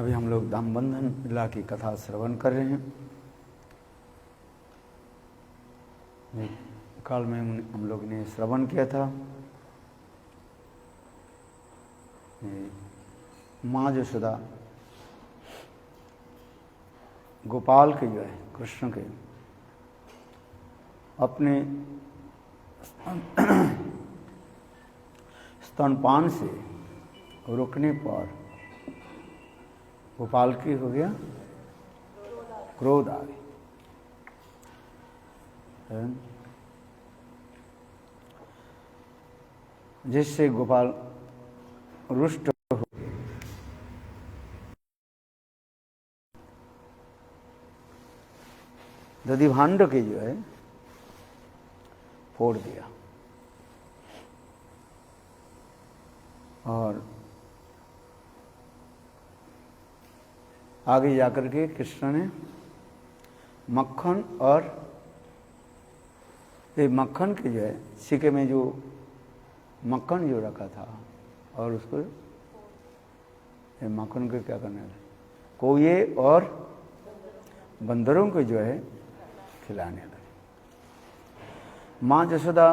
अभी हम लोग दामबंधन लीला की कथा श्रवण कर रहे हैं। काल में हम लोग ने श्रवण किया था माँ यशोदा गोपाल के जो है कृष्ण के अपने स्तनपान से रोकने पर गोपाल की हो गया क्रोध आ गया, जिससे गोपाल रुष्ट हो गए। दधिभांड के जो है फोड़ दिया और आगे जाकर के कृष्ण ने मक्खन और ये मक्खन के जो है सिक्के में जो मक्खन जो रखा था और उसको ये मक्खन को क्या करने लगे, कोये और बंदरों को जो है खिलाने लगे। माँ यशोदा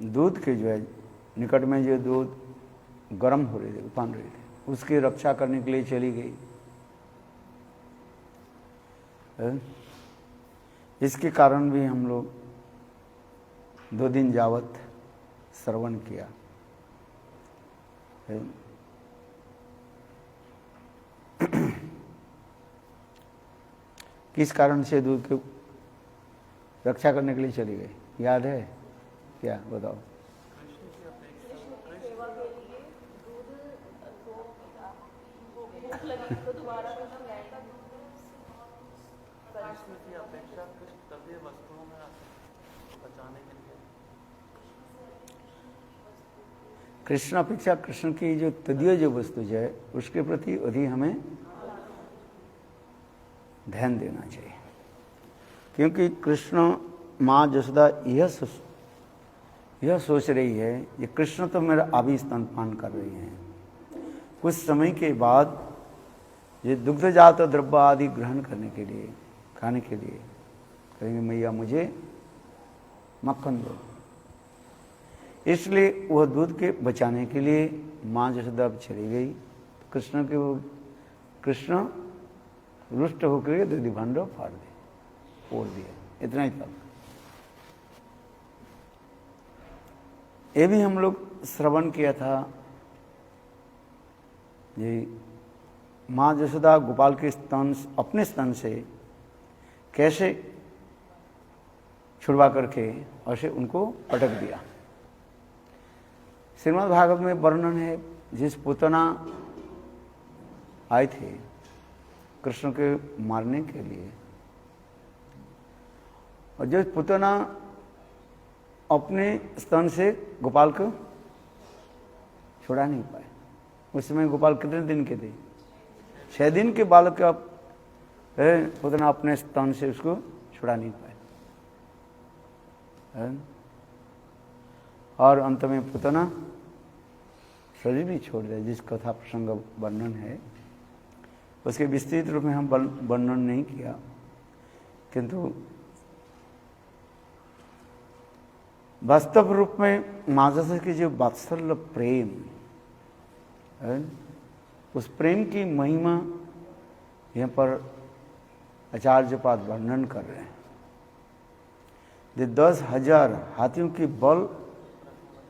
दूध के जो है निकट में जो दूध गर्म हो रहे थे, उफान रहे थे, उसकी रक्षा करने के लिए चली गई। इसके कारण भी हम लोग 2 दिन जावत श्रवण किया। किस कारण से दूध की रक्षा करने के लिए चली गई, याद है क्या? बताओ। कृष्ण अपेक्षा कृष्ण की जो तदीय जो वस्तु है उसके प्रति अधिक हमें ध्यान देना चाहिए, क्योंकि कृष्ण माँ यशोदा यह सोच रही है ये कृष्ण तो मेरा अभी स्तनपान कर रही हैं, कुछ समय के बाद ये दुग्धजात द्रव्य आदि ग्रहण करने के लिए खाने के लिए कहेंगे मैया मुझे मक्खन दो। इसलिए वह दूध के बचाने के लिए माँ यशोदा चली गई। कृष्ण के वो कृष्ण रुष्ट होकर दधिभांड फाड़ दे फोड़ दिया, इतना ही तक। ये भी हम लोग श्रवण किया था, ये माँ यशोदा गोपाल के स्तन अपने स्तन से कैसे छुड़वा करके और से उनको पटक दिया। श्रीमद् भागवत में वर्णन है, जिस पुतना आए थे कृष्ण के मारने के लिए और जो पुतना अपने स्तन से गोपाल को छुड़ा नहीं पाए। उस समय गोपाल कितने दिन के थे? 6 दिन के बालक का पुतना अपने स्तन से उसको छुड़ा नहीं पाए और अंत में पुतना शरीर भी छोड़ दिया, जिस कथा प्रसंग वर्णन है उसके विस्तृत रूप में हम वर्णन नहीं किया, किंतु वास्तव रूप में माँ यशोदा की जो वात्सल्य प्रेम है, उस प्रेम की महिमा यहाँ पर आचार्यपाद वर्णन कर रहे हैं। ये 10,000 हाथियों की बल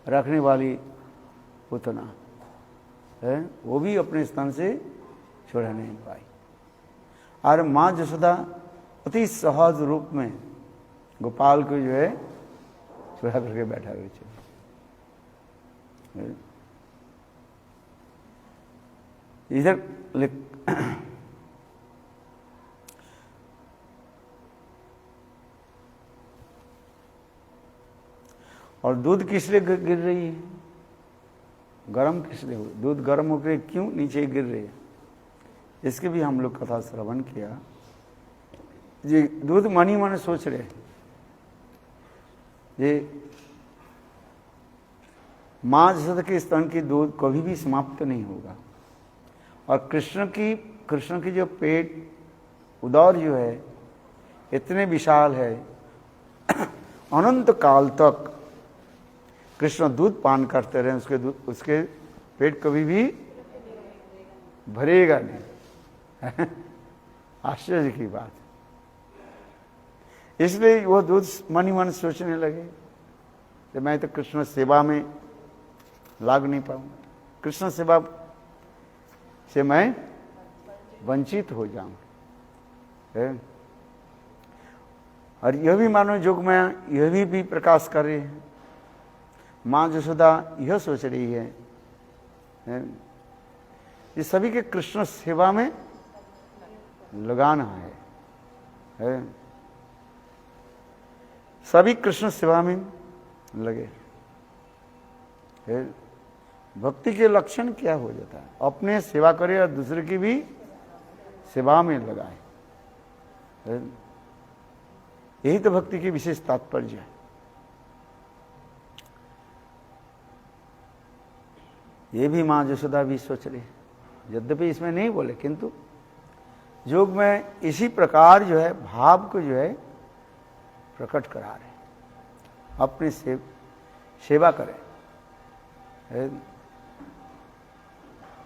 रखने वाली पुतना है, वो भी अपने स्थान से छुड़ा नहीं पाई और माँ यशोदा अति सहज रूप में गोपाल को जो है छुड़ा करके बैठा हुए थे। इधर और दूध किस लिए गिर रही है? गरम किस लिए? दूध गरम होकर क्यों नीचे गिर रही है? इसके भी हम लोग कथा श्रवण किया। जी दूध मन ही मन सोच रहे ये माँ जसोदा के स्तन की दूध कभी भी समाप्त नहीं होगा। और कृष्ण की जो पेट उदर जो है इतने विशाल है, अनंत काल तक कृष्ण दूध पान करते रहे, उसके पेट कभी भी भरेगा नहीं। आश्चर्य की बात। इसलिए वो दूध मन ही मन सोचने लगे कि मैं तो कृष्ण सेवा में लाग नहीं पाऊंगा, कृष्ण सेवा से मैं वंचित हो जाऊं। और यह भी मानो जोग में यह भी प्रकाश कर रहे हैं। माँ जसोदा यह सोच रही है ये सभी के कृष्ण सेवा में लगाना है। सभी कृष्ण सेवा में लगे। भक्ति के लक्षण क्या हो जाता है? अपने सेवा करे और दूसरे की भी सेवा में लगाए। यही तो भक्ति की विशेष तात्पर्य है। ये भी माँ जसोदा भी सोच रही, यद्यपि इसमें नहीं बोले, किंतु योग में इसी प्रकार जो है भाव को जो है प्रकट करा रहे, अपनी सेवा करें।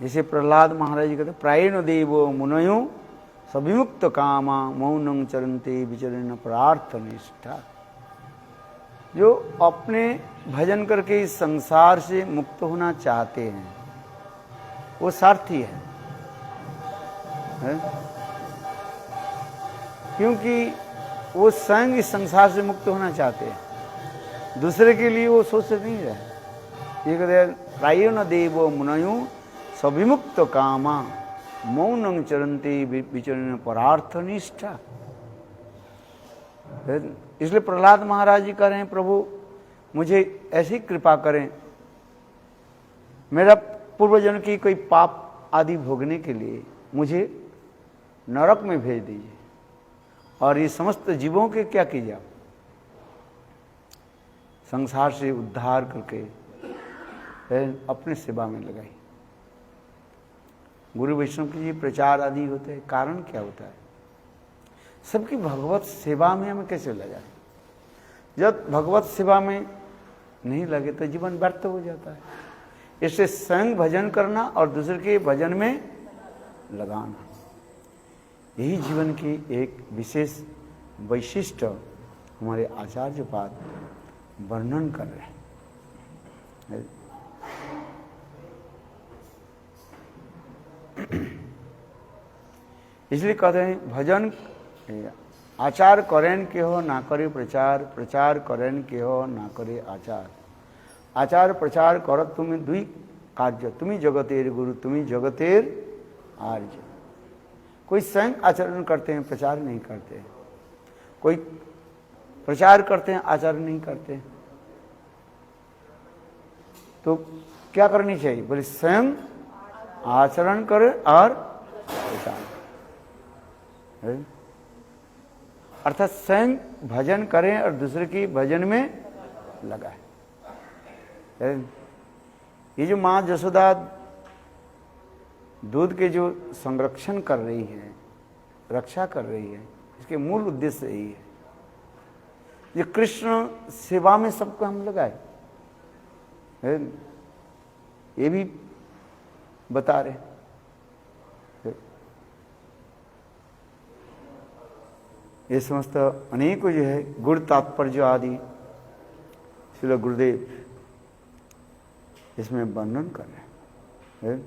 जैसे प्रहलाद महाराज जी कहते, प्रायेण देवो मुनयो सविमुक्त कामा मौनं चरन्ते विचरण प्रार्थ निष्ठा। जो अपने भजन करके इस संसार से मुक्त होना चाहते हैं वो सारथी है? क्योंकि वो स्वयं इस संसार से मुक्त होना चाहते हैं, दूसरे के लिए वो सोच नहीं रहे। ये कहते हैं प्रायेण देवो मुनयो सविमुक्त कामा मौनं चरन्ते विचरण परार्थ निष्ठा। इसलिए प्रहलाद महाराज जी कह रहे हैं, प्रभु मुझे ऐसी कृपा करें, मेरा पूर्वजन्म की कोई पाप आदि भोगने के लिए मुझे नरक में भेज दीजिए और ये समस्त जीवों के क्या कीजिए, संसार से उद्धार करके अपने सेवा में लगाई। गुरु वैष्णव के लिए प्रचार आदि होते हैं, कारण क्या होता है? सबकी भगवत सेवा में हमें कैसे लगाए? जब भगवत सेवा में नहीं लगे तो जीवन व्यर्थ हो जाता है। इससे स्वयं भजन करना और दूसरे के भजन में लगाना, यही जीवन की एक विशेष वैशिष्ट हमारे आचार्यपाद वर्णन कर रहे हैं। इसलिए कहते हैं भजन आचार करें के हो ना करे प्रचार, प्रचार करें के हो ना करे आचार। आचार प्रचार कर तुम्हें दुई कार्य, तुम्हें जगतेर गुरु तुम्हें जगतेर आर्य। कोई स्वयं आचरण करते हैं, प्रचार नहीं करते। कोई प्रचार करते हैं, आचरण नहीं करते। तो क्या करनी चाहिए? बोले स्वयं आचरण करे और प्रचार, अर्थात स्वयं भजन करें और दूसरे की भजन में लगाए। ये जो माँ जसोदा दूध के जो संरक्षण कर रही है, रक्षा कर रही है, इसके मूल उद्देश्य यही है। ये कृष्ण सेवा में सबको हम लगाए, ये भी बता रहे। ये समस्त अनेकों जो है गुण तात्पर्य आदि श्रील गुरुदेव इसमें वर्णन कर रहे हैं।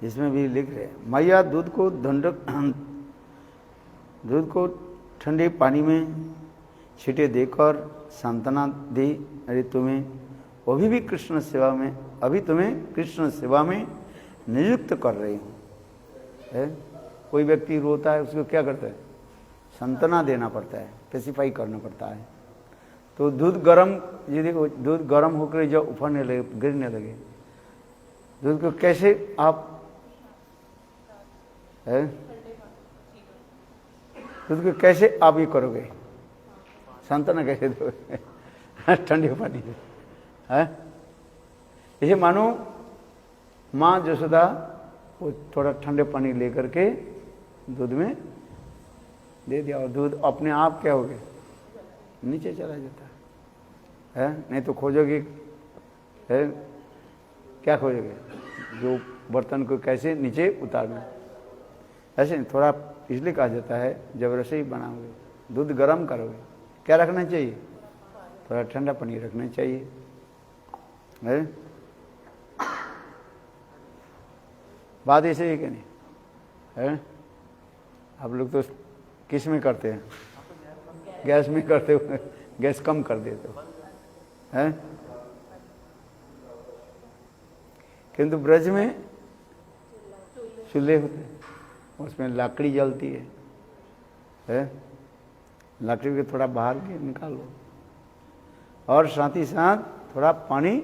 इसमें भी लिख रहे हैं, मैया दूध को ठंडे पानी में छींटे देकर सांत्वना दी, अरे तुम्हें अभी भी कृष्ण सेवा में, अभी तुम्हें कृष्ण सेवा में नियुक्त कर रही हूँ। कोई व्यक्ति रोता है, उसको क्या करता है? सांत्वना देना पड़ता है, पेसिफाई करना पड़ता है। तो दूध गर्म, ये देखो दूध गर्म होकर जब उफरने लगे, गिरने लगे, दूध को कैसे आप है, दूध को कैसे आप ये करोगे, सांत्वना कैसे दोगे ठंडे पानी से है। इसे मानो माँ यशोदा वो थोड़ा ठंडे पानी लेकर के दूध में दे दिया और दूध अपने आप क्या हो गया, नीचे चला जाता है। नहीं तो खोजोगे है, क्या खोजोगे, जो बर्तन को कैसे नीचे उतारना। ऐसे नहीं, थोड़ा इसलिए कहा जाता है जब रसोई बनाओगे, दूध गर्म करोगे, क्या रखना चाहिए, थोड़ा ठंडा पानी रखना चाहिए है। बात ऐसे ही कि नहीं है। आप लोग तो किस में करते हैं, गैस में करते हो, गैस कम कर देते हो है। किंतु ब्रज में चूल्हे होते हैं, उसमें लकड़ी जलती है? लकड़ी को थोड़ा बाहर के निकालो और साथ ही साथ थोड़ा पानी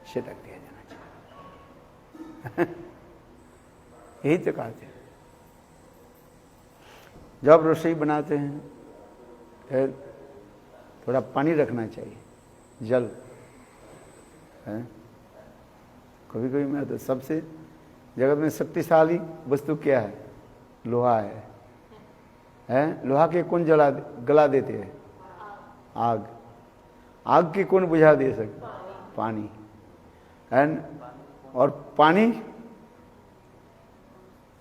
छिड़क दिया जाना चाहिए यही तो कहते हैं। जब रसोई बनाते हैं फिर थोड़ा पानी रखना चाहिए, जल है। कभी कभी मैं तो सबसे जगत में शक्तिशाली वस्तु क्या है, लोहा है? लोहा के कौन गला देते हैं, आग। आग की कौन बुझा दे सकते, पानी है। और पानी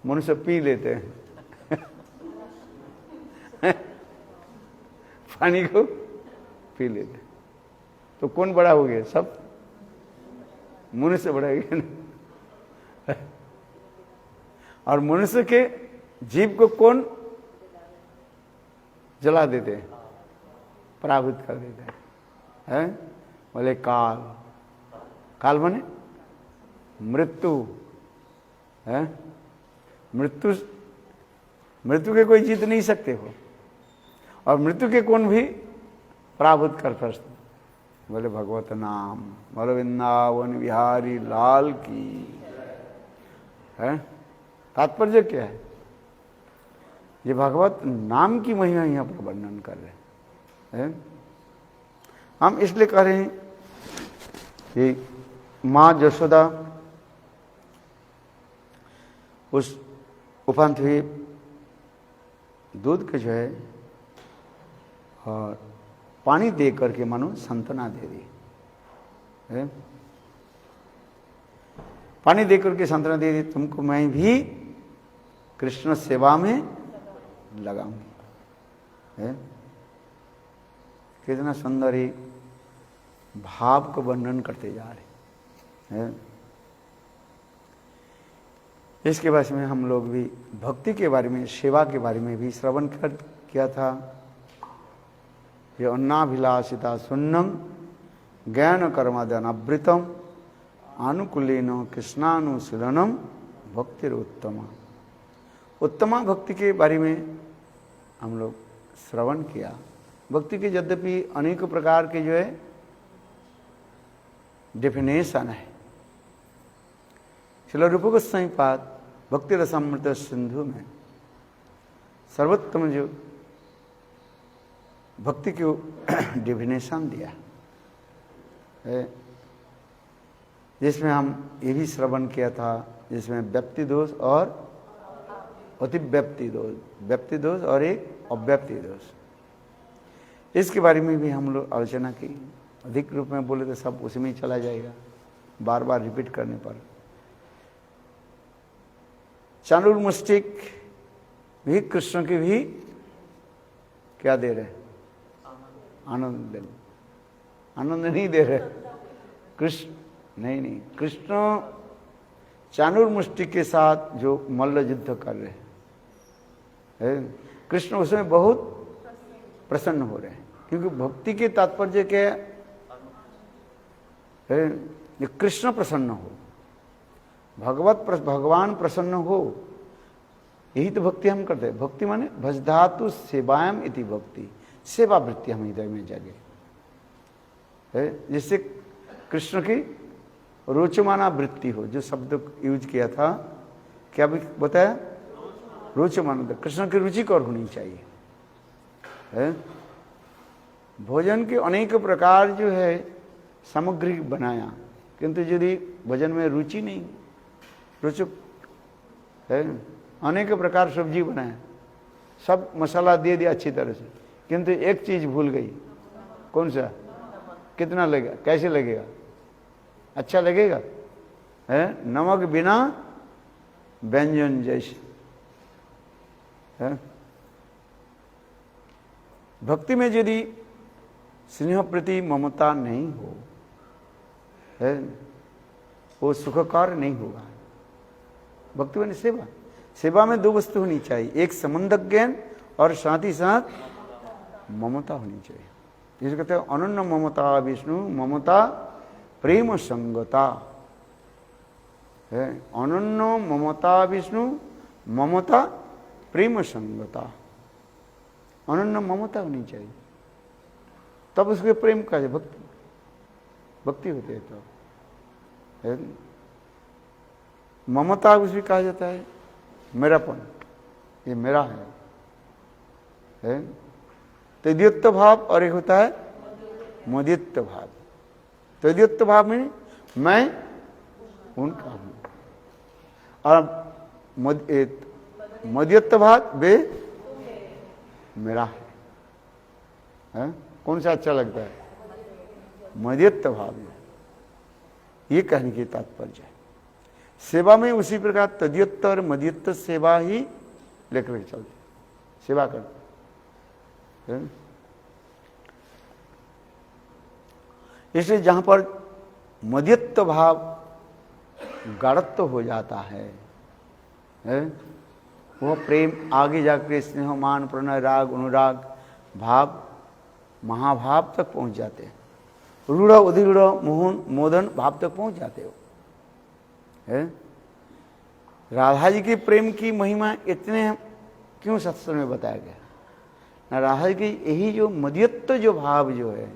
मनुष्य पी लेते हैं पानी को पी लेते हैं। तो कौन बड़ा हो गया, सब मनुष्य बड़ा हो गया ना। और मनुष्य के जीव को कौन जला देते हैं, पराभूत कर देते हैं? बोले काल। काल माने मृत्यु है। मृत्यु के कोई जीत नहीं सकते हो, और मृत्यु के कौन भी पराभूत कर सकते। बोले भगवत नाम, बोले वृंदावन बिहारी लाल की है। तात्पर्य क्या है, ये भगवत नाम की महिमा यहाँ पर वर्णन कर रहे हैं। हम इसलिए कह रहे हैं कि माँ यशोदा उस उपंत हुए दूध के जो है और पानी दे करके मानो सांत्वना दे दी है। पानी दे करके सांत्वना दे दी, तुमको मैं भी कृष्ण सेवा में लगाऊंगी है। कितना सुंदर ही भाव को वर्णन करते जा रहे हैं। इसके बाद में हम लोग भी भक्ति के बारे में, सेवा के बारे में भी श्रवण किया था। ये अन्नाभिलाषिता सुन्नम ज्ञान कर्मादन अवृतम अनुकूलेन कृष्णानुशीलनम भक्तिरुत्तमा। उत्तमा भक्ति के बारे में हम लोग श्रवण किया। भक्ति के यद्यपि अनेक प्रकार के जो है डेफिनेशन है। श्रील रूप गोस्वामी पाद भक्ति रसामृत सिंधु में सर्वोत्तम जो भक्ति को डेफिनेशन दिया है, जिसमें हम ये भी श्रवण किया था, जिसमें व्यक्ति दोष और अतिव्यक्ति दोष, व्यक्ति दोष और एक अव्यक्ति दोष, इसके बारे में भी हम लोग आलोचना की। अधिक रूप में बोले तो सब उसी में ही चला जाएगा, बार बार रिपीट करने पर। चाणूरमुष्टिक भी कृष्ण की भी क्या दे रहे, आनंद दे, आनंद नहीं दे रहे कृष्ण, नहीं, कृष्ण चाणूरमुष्टिक के साथ जो मल्ल युद्ध कर रहे हैं, कृष्ण उसमें बहुत प्रसन्न हो रहे हैं। क्योंकि भक्ति के तात्पर्य क्या है, कृष्ण प्रसन्न हो, भगवान प्रसन्न हो, यही तो भक्ति हम करते हैं। भक्ति माने भजधातु सेवायम इति भक्ति, सेवा वृत्ति हम हृदय में जगे है, जिससे कृष्ण की रोचमाना वृत्ति हो। जो शब्द यूज किया था, क्या बताया? रोचमाना। कृष्ण की रुचिकर होनी चाहिए है। भोजन के अनेक प्रकार जो है सामग्री बनाया, किंतु यदि भोजन में रुचि नहीं, रुचक है, अनेक प्रकार सब्जी बनाए, सब मसाला दे दिया अच्छी तरह से, किंतु एक चीज भूल गई। कौन सा? कितना लगेगा, कैसे लगेगा? अच्छा लगेगा है? नमक बिना व्यंजन जैसे है। भक्ति में यदि स्नेह प्रति ममता नहीं हो है, वो सुखकार नहीं होगा। भक्ति में सेवा, सेवा में दो वस्तु होनी चाहिए, एक संबंध ज्ञान और साथ ही साथ ममता होनी चाहिए। जिसे कहते हैं अनन्य ममता विष्णु ममता प्रेम संगता है। अनन्य ममता विष्णु ममता प्रेम संगता, अनन्य ममता होनी चाहिए, तब उसके प्रेम का भक्ति भक्ति होती है। तो है ममता उसे कहा जाता है मेरापन, ये मेरा है। तद्युक्त भाव और एक होता है मद्युक्त भाव। तद्युक्त भाव में मैं उनका हूं, और मद्युक्त भाव वे मेरा है। कौन सा अच्छा लगता है? मद्युक्त भाव में, ये कहने की तात्पर्य है। सेवा में उसी प्रकार तद्युक्त और मद्युक्त सेवा ही लेकर चलते, सेवा करते। इसलिए जहां पर मद्युक्त भाव गाढ़त्व हो जाता है, वह प्रेम आगे जाकर स्नेह मान प्रणय राग अनुराग भाव महाभाव तक पहुंच जाते हैं। रूढ़ उधिरूढ़ मोहन मोदन भाव तक पहुंच जाते हो है। राधा जी के प्रेम की महिमा इतने क्यों सत्संग में बताया गया ना? राधा जी की यही जो मद्यत्व जो भाव जो है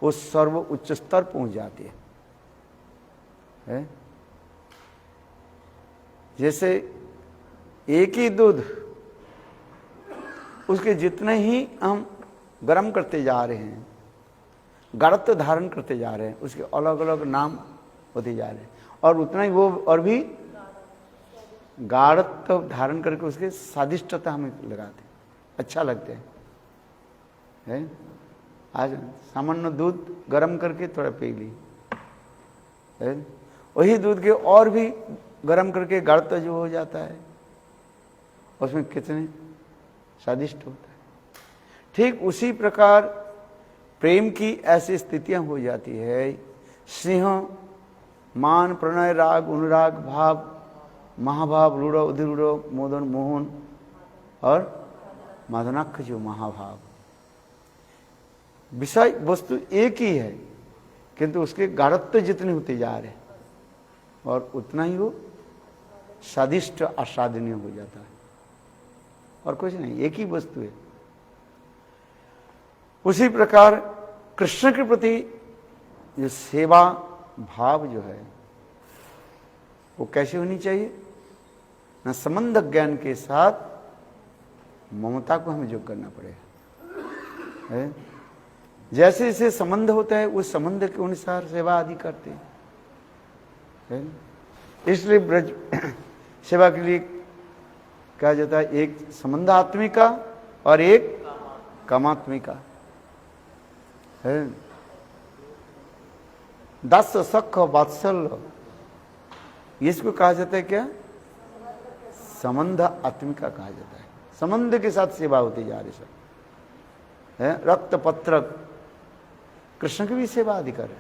वो सर्व उच्च स्तर पहुंच जाती है। जैसे एक ही दूध, उसके जितने ही हम गर्म करते जा रहे हैं, गाढ़त्व धारण करते जा रहे हैं, उसके अलग अलग नाम होते जा रहे हैं, और उतना ही वो और भी गाढ़त्व धारण करके उसके स्वादिष्टता हमें लगाते हैं, अच्छा लगते हैं। आज सामान्य दूध गर्म करके थोड़ा पी ली है, वही दूध के और भी गर्म करके गाढ़त्व जो हो जाता है, उसमें कितने स्वादिष्ट होता है। ठीक उसी प्रकार प्रेम की ऐसी स्थितियां हो जाती है, स्नेह मान प्रणय राग अनुराग भाव महाभाव रूढ़ उधिरूढ़ मोदन मोहन और मादनाक्ष जो महाभाव, विषय वस्तु एक ही है, किंतु उसके गाढ़त्व जितने होते जा रहे हैं और उतना ही वो स्वादिष्ट आस्वादनीय हो जाता है, और कुछ नहीं, एक ही वस्तु है। उसी प्रकार कृष्ण के प्रति जो सेवा भाव जो है वो कैसे होनी चाहिए ना? संबंध ज्ञान के साथ ममता को हमें जो करना पड़ेगा है। जैसे जैसे संबंध होता है उस संबंध के अनुसार सेवा आदि करते हैं। इसलिए ब्रज सेवा के लिए कहा जाता है एक संबंधात्मिका और एक कामात्मिका है। दास सख वात्सल्य, इसको कहा जाता है क्या? संबंध आत्मिका कहा जाता है। संबंध के साथ सेवा होती जा रही सब है। रक्त पत्रक कृष्ण की भी सेवा अधिकार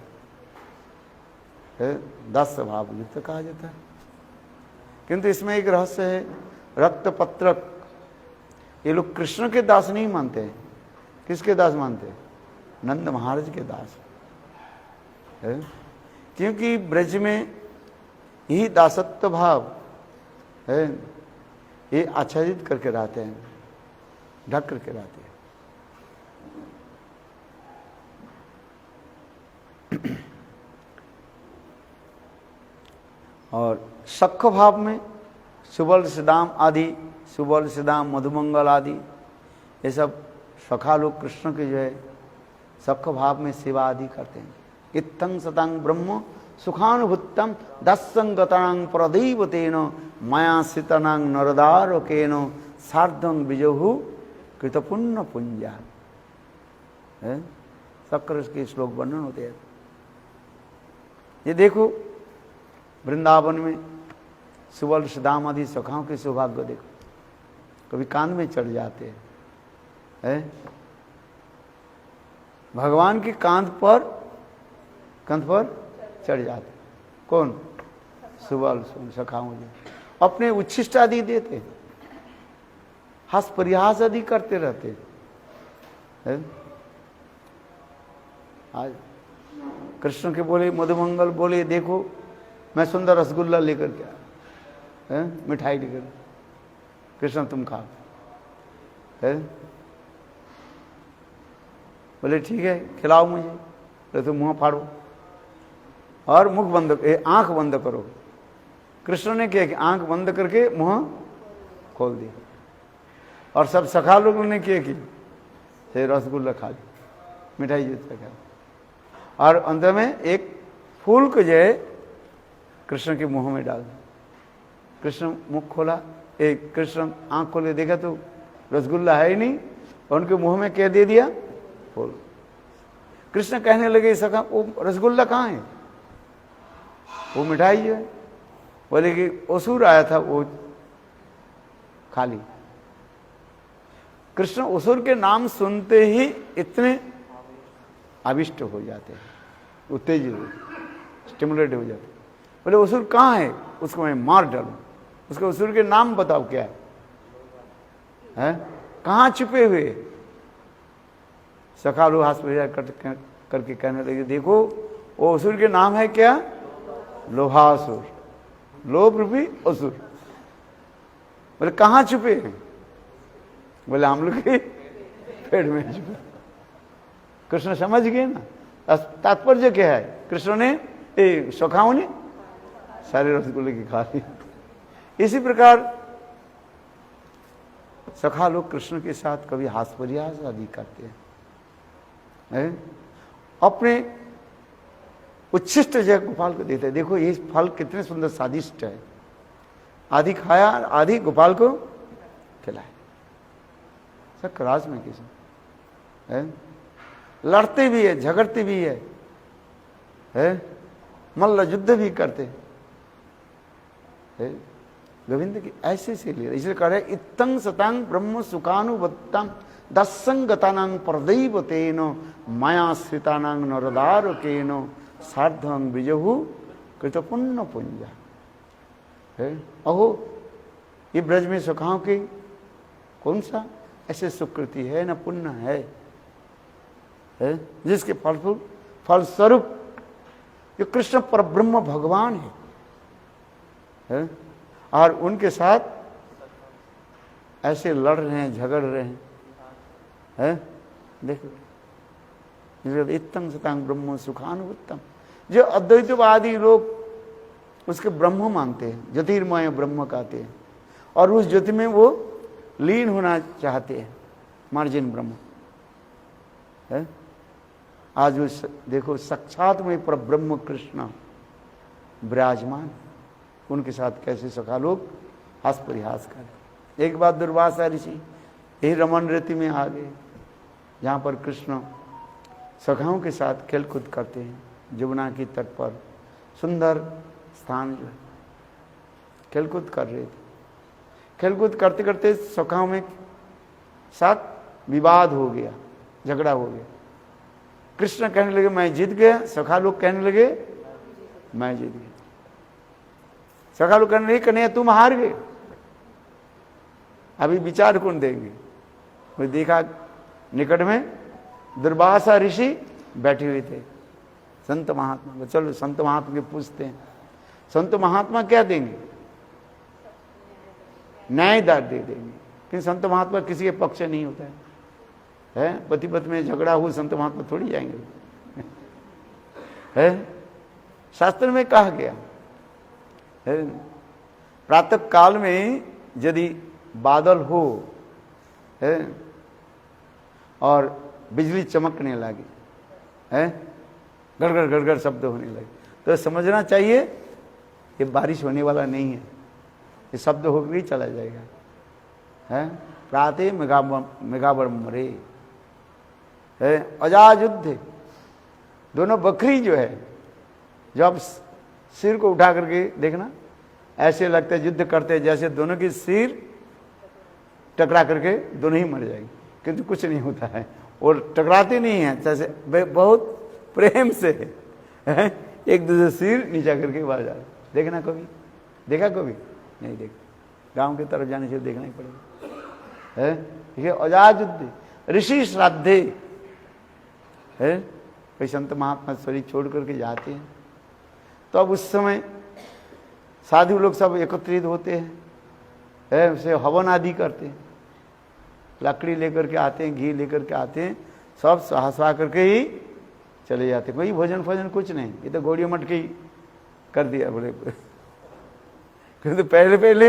है, दास भाव युक्त कहा जाता है। किंतु इसमें एक रहस्य है, रक्त पत्रक ये लोग कृष्ण के दास नहीं मानते हैं। किसके दास मानते हैं? नंद महाराज के दास है। क्योंकि ब्रज में यही दासत्व भाव है, ये आच्छादित करके रहते हैं, ढक करके रहते हैं। और सख्य भाव में सुबल सिदाम आदि, सुबल सिदाम मधुमंगल आदि, ये सब सखा लोग कृष्ण के जो है सख्य भाव में सेवा आदि करते हैं। इत्थं सतांग ब्रह्म सुखानुभुतम दस्संगतांग प्रदैवतेन माया सितनांग नरदारकेन सार्धं विजहु कृतपुण्य पुंजा। शक्कर के श्लोक वर्णन होते हैं। ये देखो वृंदावन में सुबल सुदाम आदि सखाओं के सौभाग्य देखो, कभी कान में चढ़ जाते हैं, भगवान की कंध पर चढ़ जाते। कौन? सुबल सखाओं जी अपने उच्छिष्ट आदि देते, हंस परिहास आदि करते रहते हैं। आज कृष्ण के बोले, मधुमंगल बोले, देखो मैं सुंदर रसगुल्ला लेकर के आया, मिठाई लेकर, कृष्ण तुम खाओ। बोले ठीक है खिलाओ मुझे, तो तुम मुंह फाड़ो और मुख बंद, आंख बंद करो। कृष्ण ने किया कि आंख बंद करके मुंह खोल दिया, और सब सखा लोगों ने किया कि रसगुल्ला खा ली, मिठाई जूस खा, और अंत में एक फूल को जो है कृष्ण के मुंह में डाल दिया। कृष्ण मुख खोला, एक कृष्ण आंख खोले, देखा तो रसगुल्ला है ही नहीं, और उनके मुंह में क्या दे दिया? फूल। कृष्ण कहने लगे सखा, वो रसगुल्ला कहाँ है? वो मिठाई जो है। बोले कि असुर आया था वो खा ली। कृष्ण असुर के नाम सुनते ही इतने आविष्ट हो जाते हैं, उत्तेजित, स्टिमुलेट हो जाते। बोले असुर कहाँ है? उसको मैं मार डालूं। उसके असुर के नाम बताओ क्या है? कहाँ छुपे हुए? सखा लोग हाथ करके कहने लगे, देखो वो असुर के नाम है क्या? लोभासुर, लोभ रूपी असुर। बोले कहाँ छुपे हैं? बोले हम लोग के पेट में छुपे। कृष्ण समझ गए ना तात्पर्य क्या है। कृष्ण ने सखाओं ने सारे रसगुल्ले की खा ली। इसी प्रकार सखा लोग कृष्ण के साथ कभी हास्यपरिहास आदि करते हैं, अपने उच्छिष्ट जय गोपाल को देते हैं। देखो ये फल कितने सुंदर स्वादिष्ट है, आधी खाया आधी गोपाल को खिलाए। सब क्रास में किसी लड़ते भी है, झगड़ते भी है, मल्ल युद्ध भी करते है। गोविंद की ऐसे से ले, इसलिए कह रहे इत्तं सतांग ब्रह्म सुखानुवत्तम दस्संगतानां परदैवतेन मायाश्रितानां नरदारकेन सार्धं विजहु कृतपुण्य पुंजा। अहो ये ब्रज में सखाओं की कौन सा ऐसे सुकृति है न पुण्य है, जिसके फलस्वरूप जो कृष्ण पर ब्रह्म भगवान है, और उनके साथ ऐसे लड़ रहे हैं, झगड़ रहे हैं। देखो इत्तं सतांग ब्रह्म सुखानुवत्तम। जो अद्वैतवादी लोग उसके ब्रह्म मानते हैं, ज्योतिर्मय ब्रह्म कहते हैं, और उस ज्योति में वो लीन होना चाहते हैं, मार्जिन ब्रह्म है। आज उस देखो साक्षात में पर ब्रह्म कृष्ण विराजमान, उनके साथ कैसे सखा लोग हास परिहास करें। एक बात दुर्वासा ऋषि यही रमन रीति में आ गए, जहाँ पर कृष्ण सखाओं के साथ खेलकूद करते हैं। जमुना की तट पर सुंदर स्थान जो है, खेलकूद कर रहे थे। खेलकूद करते करते सखाओं में साथ विवाद हो गया, झगड़ा हो गया। कृष्ण कहने लगे मैं जीत गया, सखा लोग कहने लगे मैं जीत गया। सखा लोग कहने लगे कन्हैया तुम हार गए, अभी विचार कौन देंगे। वो देखा निकट में दुर्वासा ऋषि बैठे हुए थे, संत महात्मा। चलो संत महात्मा के पूछते हैं, संत महात्मा क्या देंगे? न्यायदार दे देंगे। कि संत महात्मा किसी के पक्ष नहीं होता है, पति पत्नी में झगड़ा हो संत महात्मा थोड़ी जाएंगे। है शास्त्र में कहा गया है। प्रातः काल में यदि बादल हो है और बिजली चमकने लगे है, गड़गड़ गड़गड़ शब्द होने लगे, तो समझना चाहिए ये बारिश होने वाला नहीं है, ये शब्द होकर ही चला जाएगा है। प्रातः मेघावर मरे है, अजाज युद्ध, दोनों बकरी जो है, जब सिर को उठा करके देखना ऐसे लगता है युद्ध करते जैसे दोनों की सिर टकरा करके दोनों ही मर जाएंगे, किंतु कुछ नहीं होता है, और टकराते नहीं है, जैसे बहुत प्रेम से है एक दूसरे सिर नीचा करके बाहर जा रहे। देखना कभी देखा, कभी नहीं देखा, गांव की तरफ जाने से देखना ही पड़ेगा है। देखिए अजाज युद्ध, ऋषि श्राद्धे है, कोई संत महात्मा शरीर छोड़ करके जाते हैं तो अब उस समय साधु लोग सब एकत्रित होते हैं है, उसे हवन आदि करते हैं, लकड़ी लेकर के आते हैं, घी लेकर के आते हैं, सब सहसा करके ही चले जाते हैं। कोई भोजन फोजन कुछ नहीं, ये तो गोड़ियों मटकी कर दिया बोले, किंतु पहले पहले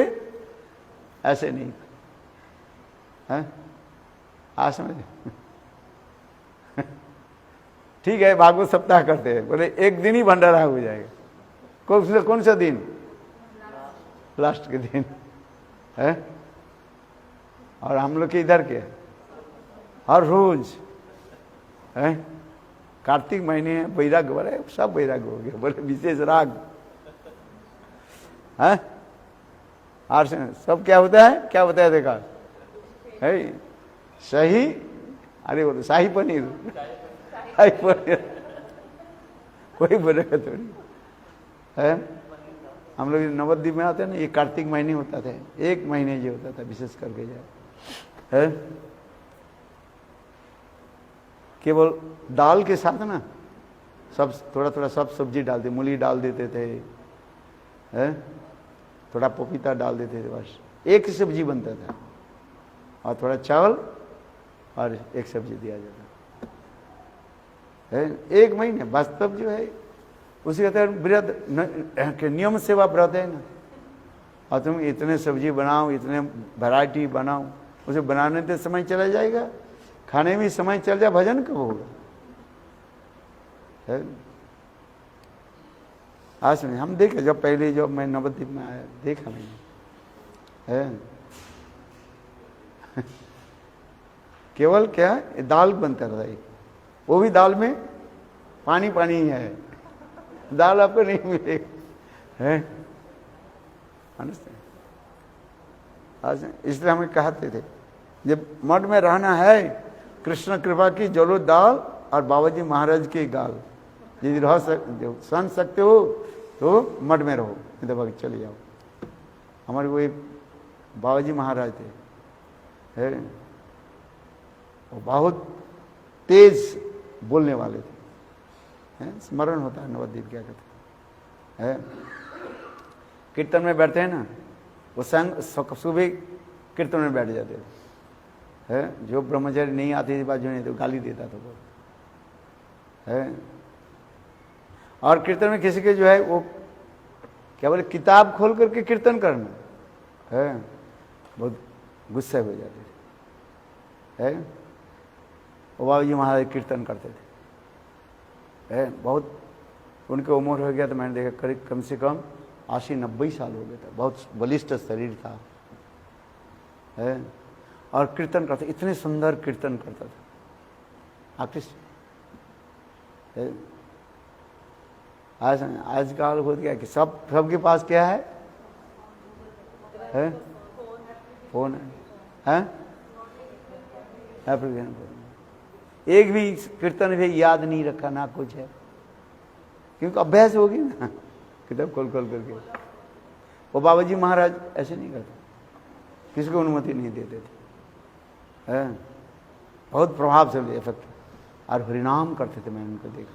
ऐसे नहीं है। आज समझ ठीक है, भागवत सप्ताह करते हैं, बोले एक दिन ही भंडारा हो जाएगा। कौन सा दिन? लास्ट के दिन है। और हम लोग के इधर के हर रोज है, कार्तिक महीने बैराग्य, बोले सब बैराग्य हो गया, बोले विशेष राग है। और सब क्या होता है, क्या बताया देखा है, सही, अरे बोलो शाही पनीर, शाही पनीर कोई बोलेगा थोड़ी है। हम लोग नवद्वीप में आते हैं ना, ये कार्तिक महीने होता था, एक महीने जो होता था विशेष करके जाए है, केवल दाल के साथ ना सब थोड़ा थोड़ा सब सब्जी डालते, मूली डाल देते थे है, थोड़ा पपीता डाल देते थे, बस एक सब्जी बनता था, और थोड़ा चावल और एक सब्जी दिया जाता है। एक महीने वास्तव जो है उसी का व्रत नियम सेवा व्रत है ना, और तुम इतने सब्जी बनाओ, इतने वैरायटी बनाओ, उसे बनाने से समय चला जाएगा, खाने में समय चल जाए, भजन कब होगा है। आज में हम देखे, जब पहले जब मैं नवद्वीप में आया देखा मैंने है, केवल क्या दाल बनता रहा है, वो भी दाल में पानी पानी ही है, दाल आपको नहीं मिलेगा है। आज इसलिए हमें कहते थे जब मठ में रहना है, कृष्ण कृपा की जलो दाल और बाबा जी महाराज की गाल, यदि सुन सकते हो तो मठ में रहो, नहीं तो भाग चले जाओ। हमारे वो बाबा जी महाराज थे है, वो बहुत तेज बोलने वाले थे है, स्मरण होता है नवद्वीप क्या कहते है। कीर्तन में बैठते हैं ना, वो संग सुबह कीर्तन में बैठ जाते थे है, जो ब्रह्मचारी नहीं आते थे बाजू नहीं तो गाली देता था वो है। और कीर्तन में किसी के जो है वो क्या बोले, किताब खोल करके कीर्तन करना है, बहुत गुस्से हो जाते थे है। वो बाबा जी महाराज कीर्तन करते थे है, बहुत उनकी उम्र हो गया तो मैंने देखा करीब कम से कम 80-90 साल हो गया था, बहुत बलिष्ठ शरीर था है, और कीर्तन करते, इतने सुंदर कीर्तन करता था आकृष्ट है। आजकल हो गया कि सबके पास क्या है फोन है, एक भी कीर्तन भी याद नहीं रखा ना कुछ है, क्योंकि अभ्यास होगी ना किताब खोल खोल करके। वो बाबा जी महाराज ऐसे नहीं करते, किसी को अनुमति नहीं देते थे है, बहुत प्रभावशाली इफेक्ट, और हरिनाम करते थे, मैं उनको देखा।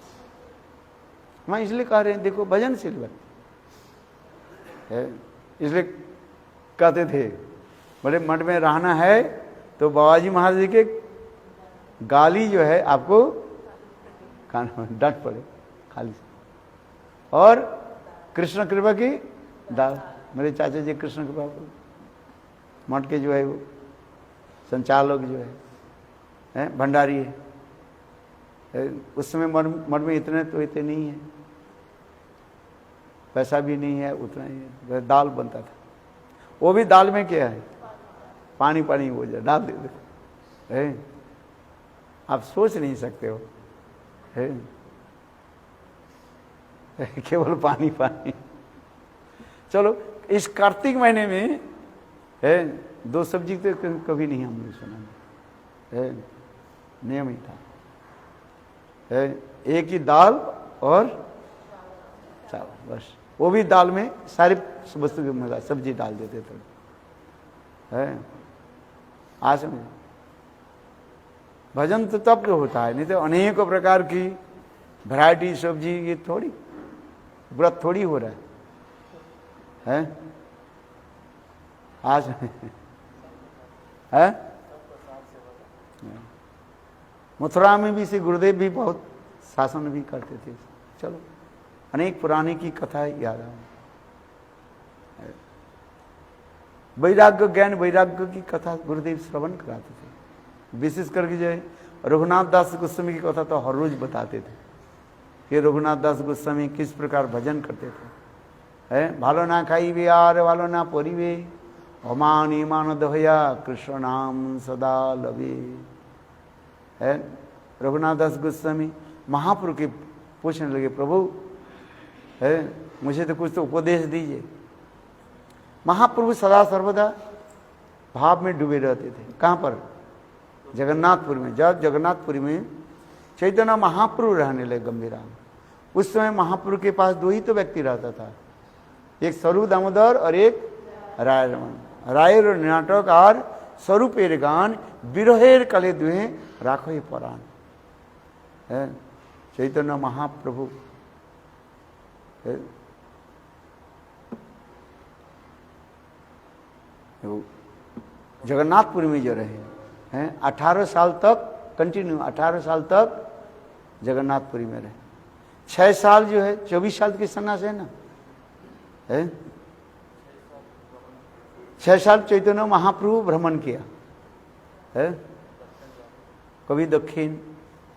मैं इसलिए कह रहे हैं देखो भजनशील व्यक्ति है, इसलिए कहते थे बड़े मठ में रहना है तो बाबा जी महाराज जी के गाली जो है आपको खाना डांट पड़े खाली से, और कृष्ण कृपा की दाल। मेरे चाचा जी कृष्ण कृपा मठ के जो है वो संचालक जो है भंडारी है। उस समय मठ में इतने तो इतने नहीं है, पैसा भी नहीं है, उतना ही है। दाल बनता था, वो भी दाल में क्या है, पानी पानी हो जाए, डाल दे है। आप सोच नहीं सकते हो है, केवल पानी पानी। चलो इस कार्तिक महीने में है 2 सब्जी तो कभी नहीं हमने सुना है, नियम ही था है, एक ही दाल और चावल बस। वो भी दाल में सारी वस्तु की मिला सब्जी डाल देते थे है। आज में भजन तो तब तो होता है, नहीं तो अनेक प्रकार की वैरायटी सब्जी, ये थोड़ी व्रत थोड़ी हो रहा है आज है। मथुरा में भी श्री गुरुदेव भी बहुत शासन भी करते थे। चलो अनेक पुराने की कथा याद आ, वैराग्य ज्ञान वैराग्य की कथा गुरुदेव श्रवण कराते थे। विशेष करके जो है रघुनाथ दास गोस्वामी की कथा तो हर रोज बताते थे कि रघुनाथ दास गोस्वामी किस प्रकार भजन करते थे है। भालो ना खाई वे आर भालो ना परिवे अमान ईमान दहया कृष्ण नाम सदा लवे है। रघुनाथ दास गोस्वामी महाप्रभु के पूछने लगे, प्रभु है मुझे तो कुछ तो उपदेश दीजिए। महाप्रभु सदा सर्वदा भाव में डूबे रहते थे। कहाँ पर? जगन्नाथपुरी में। जब जगन्नाथपुरी में चैतन्य महाप्रभु रहने लगे गंभीरा में, उस समय महाप्रभु के पास 2 ही तो व्यक्ति रहता था, एक स्वरूप दामोदर और एक राय रमन। रायर नाटक और स्वरूपेर गान विरहेर कले दुहे राखो ही परान है। चैतन्य महाप्रभु है। जगन्नाथपुरी में जो रहे हैं 18 साल तक कंटिन्यू, 18 साल तक जगन्नाथपुरी में रहे। 6 साल जो है 24 साल की सन्यास है ना है। 6 साल चैतन्य महाप्रभु भ्रमण किया है, कभी दक्षिण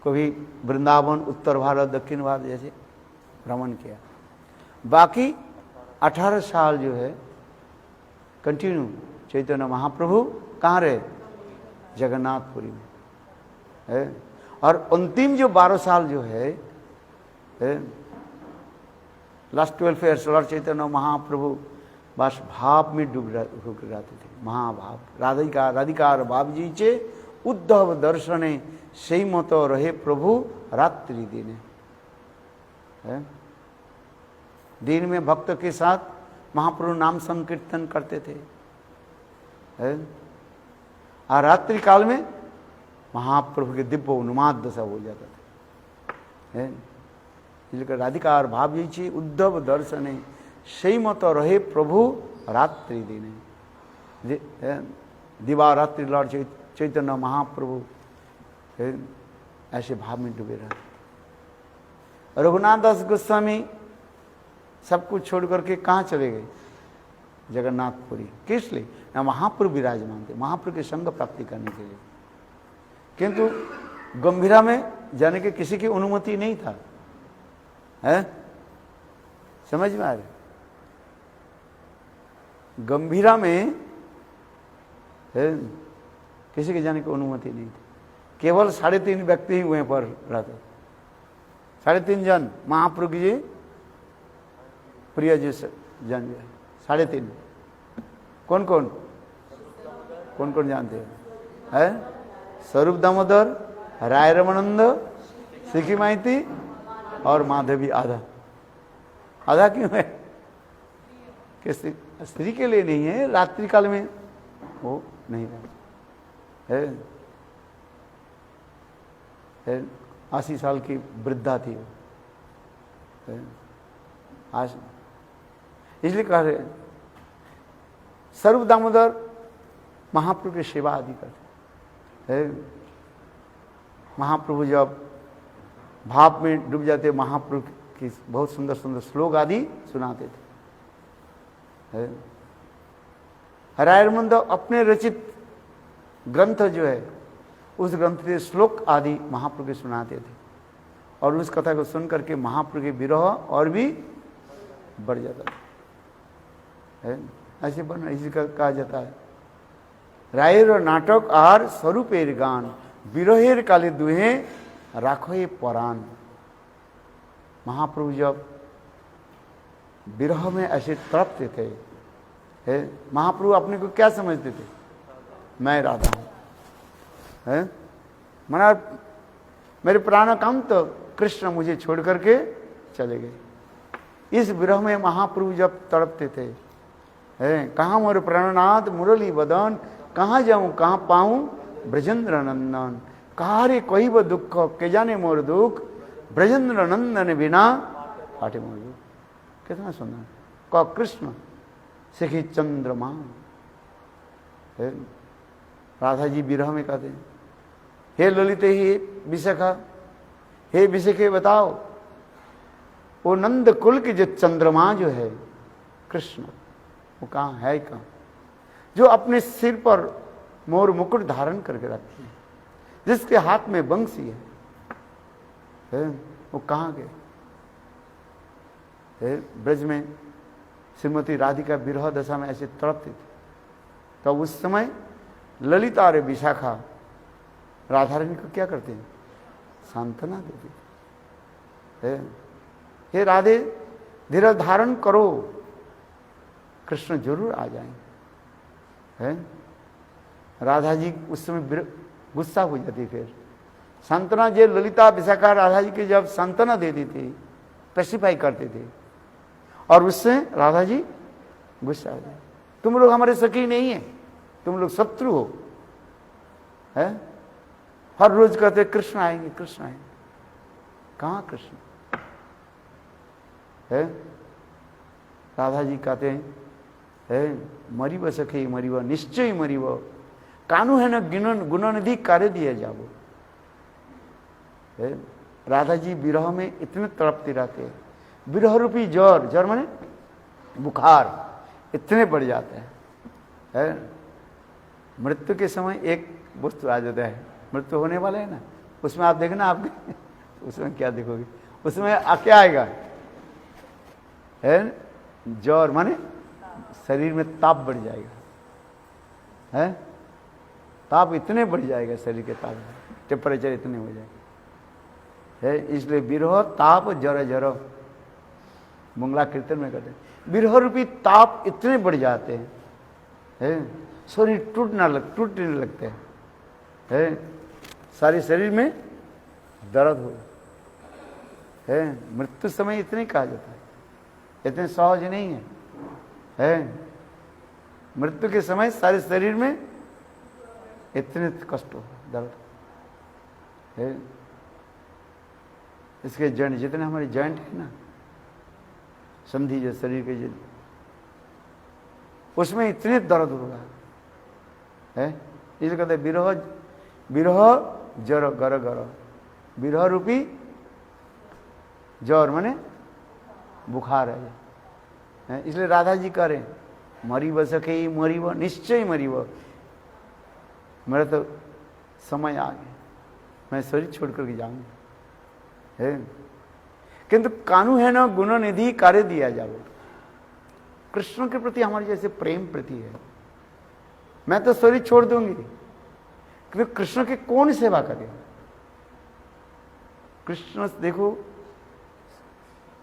कभी वृंदावन, उत्तर भारत दक्षिण भारत जैसे भ्रमण किया। बाकी 18 साल जो है कंटिन्यू चैतन्य महाप्रभु कहाँ रहे? जगन्नाथपुरी में है। और अंतिम जो 12 साल जो है last 12 years Lord Chaitanya Mahaprabhu बस भाव में डूब रहते थे। महाभाव राधिकार भाव जी चे उद्धव दर्शने सही मत रहे प्रभु रात्रि दिने है। दिन में भक्त के साथ महाप्रभु नाम संकीर्तन करते थे है, और रात्रि काल में महाप्रभु के दिव्य उन्माद दशा हो जाता था है। इसलिए राधिकार भाव जी चे उद्धव दर्शने सही मत रहे प्रभु रात्रि दिने। दिवा रात्रि लॉर्ड चैतन्य महाप्रभु ऐसे भाव में डूबे रहे। रघुनाथ दास गोस्वामी सब कुछ छोड़ करके कहाँ चले गए? जगन्नाथपुरी। किस लिए? ना महाप्रभु विराजमान थे, महाप्रभु के संग प्राप्ति करने के लिए। किंतु गंभीरा में जाने के किसी की अनुमति नहीं था है। समझ में आ रहे? गंभीरा में है किसी के जाने की अनुमति नहीं थी। केवल 3.5 व्यक्ति ही वहीं पर रहते, 3.5 जन महाप्रभु जी प्रिय जी से जन 3.5। कौन कौन कौन कौन जानते हैं? स्वरूप दामोदर, राय रमानंद, सिखी माइती और माधवी। आधा आधा क्यों है? कि स्त्री के लिए नहीं है, रात्रि काल में वो नहीं है। 80 साल की वृद्धा थी वो। आज इसलिए कह रहे स्वरूप दामोदर महाप्रभु की सेवा आदि करते है। महाप्रभु जब भाव में डूब जाते, महाप्रभु की बहुत सुंदर सुंदर श्लोक आदि सुनाते थे है। हरायर मुंदो अपने रचित ग्रंथ जो है उस ग्रंथ के श्लोक आदि महाप्रभु के सुनाते थे और उस कथा को सुन करके महाप्रभु के विरह और भी बढ़ जाता है। ऐसे बन इसी का कहा जाता है रायर नाटक आर स्वरूपेर गान विरहेर काले दुहे राखो परान। महाप्रभु जब विरह में ऐसे तड़पते थे, है महाप्रभु अपने को क्या समझते थे? मैं राधा हूं, है मना मेरे प्राणकांत तो कृष्ण मुझे छोड़ करके चले गए। इस विरह में महाप्रभु जब तड़पते थे, है कहाँ मोर प्राणनाथ मुरली बदन, कहाँ जाऊं कहाँ पाऊं ब्रजेंद्र नंदन, कहा रे कोई वो दुख के जाने मोर दुख, ब्रजेंद्र नंदन बिना फाटे मोर दुख। कितना सुंदर कौ कृष्ण सखी चंद्रमा। राधा जी विरह में कहते हैं हे ललिते हे विशाखा, हे विशाखे बताओ वो नंद कुल की जो चंद्रमा जो है कृष्ण वो कहाँ है? कहाँ जो अपने सिर पर मोर मुकुट धारण करके रखती है, जिसके हाथ में बंसी है वो कहाँ गए? ब्रज में श्रीमती राधिका विरह दशा में ऐसे तड़पती थी, तो उस समय ललिता और विशाखा राधा रानी को क्या करते हैं? सांत्वना देती है। हे राधे धीरज धारण करो, कृष्ण जरूर आ जाएंगे। है राधा जी उस समय गुस्सा हो जाती, फिर सांत्वना जो ललिता विशाखा राधा जी की जब सांत्वना देती थी, पेसिफाई करते थे, और उससे राधा जी गुस्सा हो जाए, तुम लोग हमारे सखी नहीं है, तुम लोग शत्रु हो। है हर रोज कहते कृष्ण आएंगे कृष्ण आएंगे, कहां कृष्ण है? राधा जी कहते हैं मरीब सखे मरीब निश्चय मरीब, कानू है न गुणनिधि कार्य दिया जाओ। राधा जी विरह में इतने तड़पते रहते हैं, विरह रूपी ज्वर, ज्वर माने बुखार इतने बढ़ जाते हैं। मृत्यु के समय एक वस्तु आ जाता है, मृत्यु होने वाला है ना, उसमें आप देखना आपके उसमें क्या देखोगे? उसमें क्या आएगा? है ज्वर माने शरीर में ताप बढ़ जाएगा, है ताप इतने बढ़ जाएगा, शरीर के ताप टेम्परेचर इतने हो जाएगा। है इसलिए विरह ताप जर जर मंगला कीर्तन में कहते हैं विरह रूपी ताप इतने बढ़ जाते हैं, है शरीर टूटने लगते हैं, है सारे शरीर में दर्द हो। है मृत्यु समय इतने कहा जाता है, इतने सहज नहीं है। मृत्यु के समय सारे शरीर में इतने कष्ट हो, दर्द है। इसके जॉइंट जितने हमारे जॉइंट है ना, संधि जो शरीर के जो उसमें इतने दर्द होगा, है इसलिए कहते विरह विरह जर गर गर, विरह रूपी ज्वर माने बुखार है। इसलिए राधा जी कह रहे मरीब सके मरीब निश्चय मरीब, मेरा तो समय आ गया, मैं शरीर छोड़ करके जाऊंगा। है किंतु कानू है ना गुण निधि कार्य दिया जाओ। कृष्ण के प्रति हमारी जैसे प्रेम प्रति है, मैं तो शरीर छोड़ दूंगी, क्योंकि कृष्ण की कौन सेवा करे? कृष्ण देखो,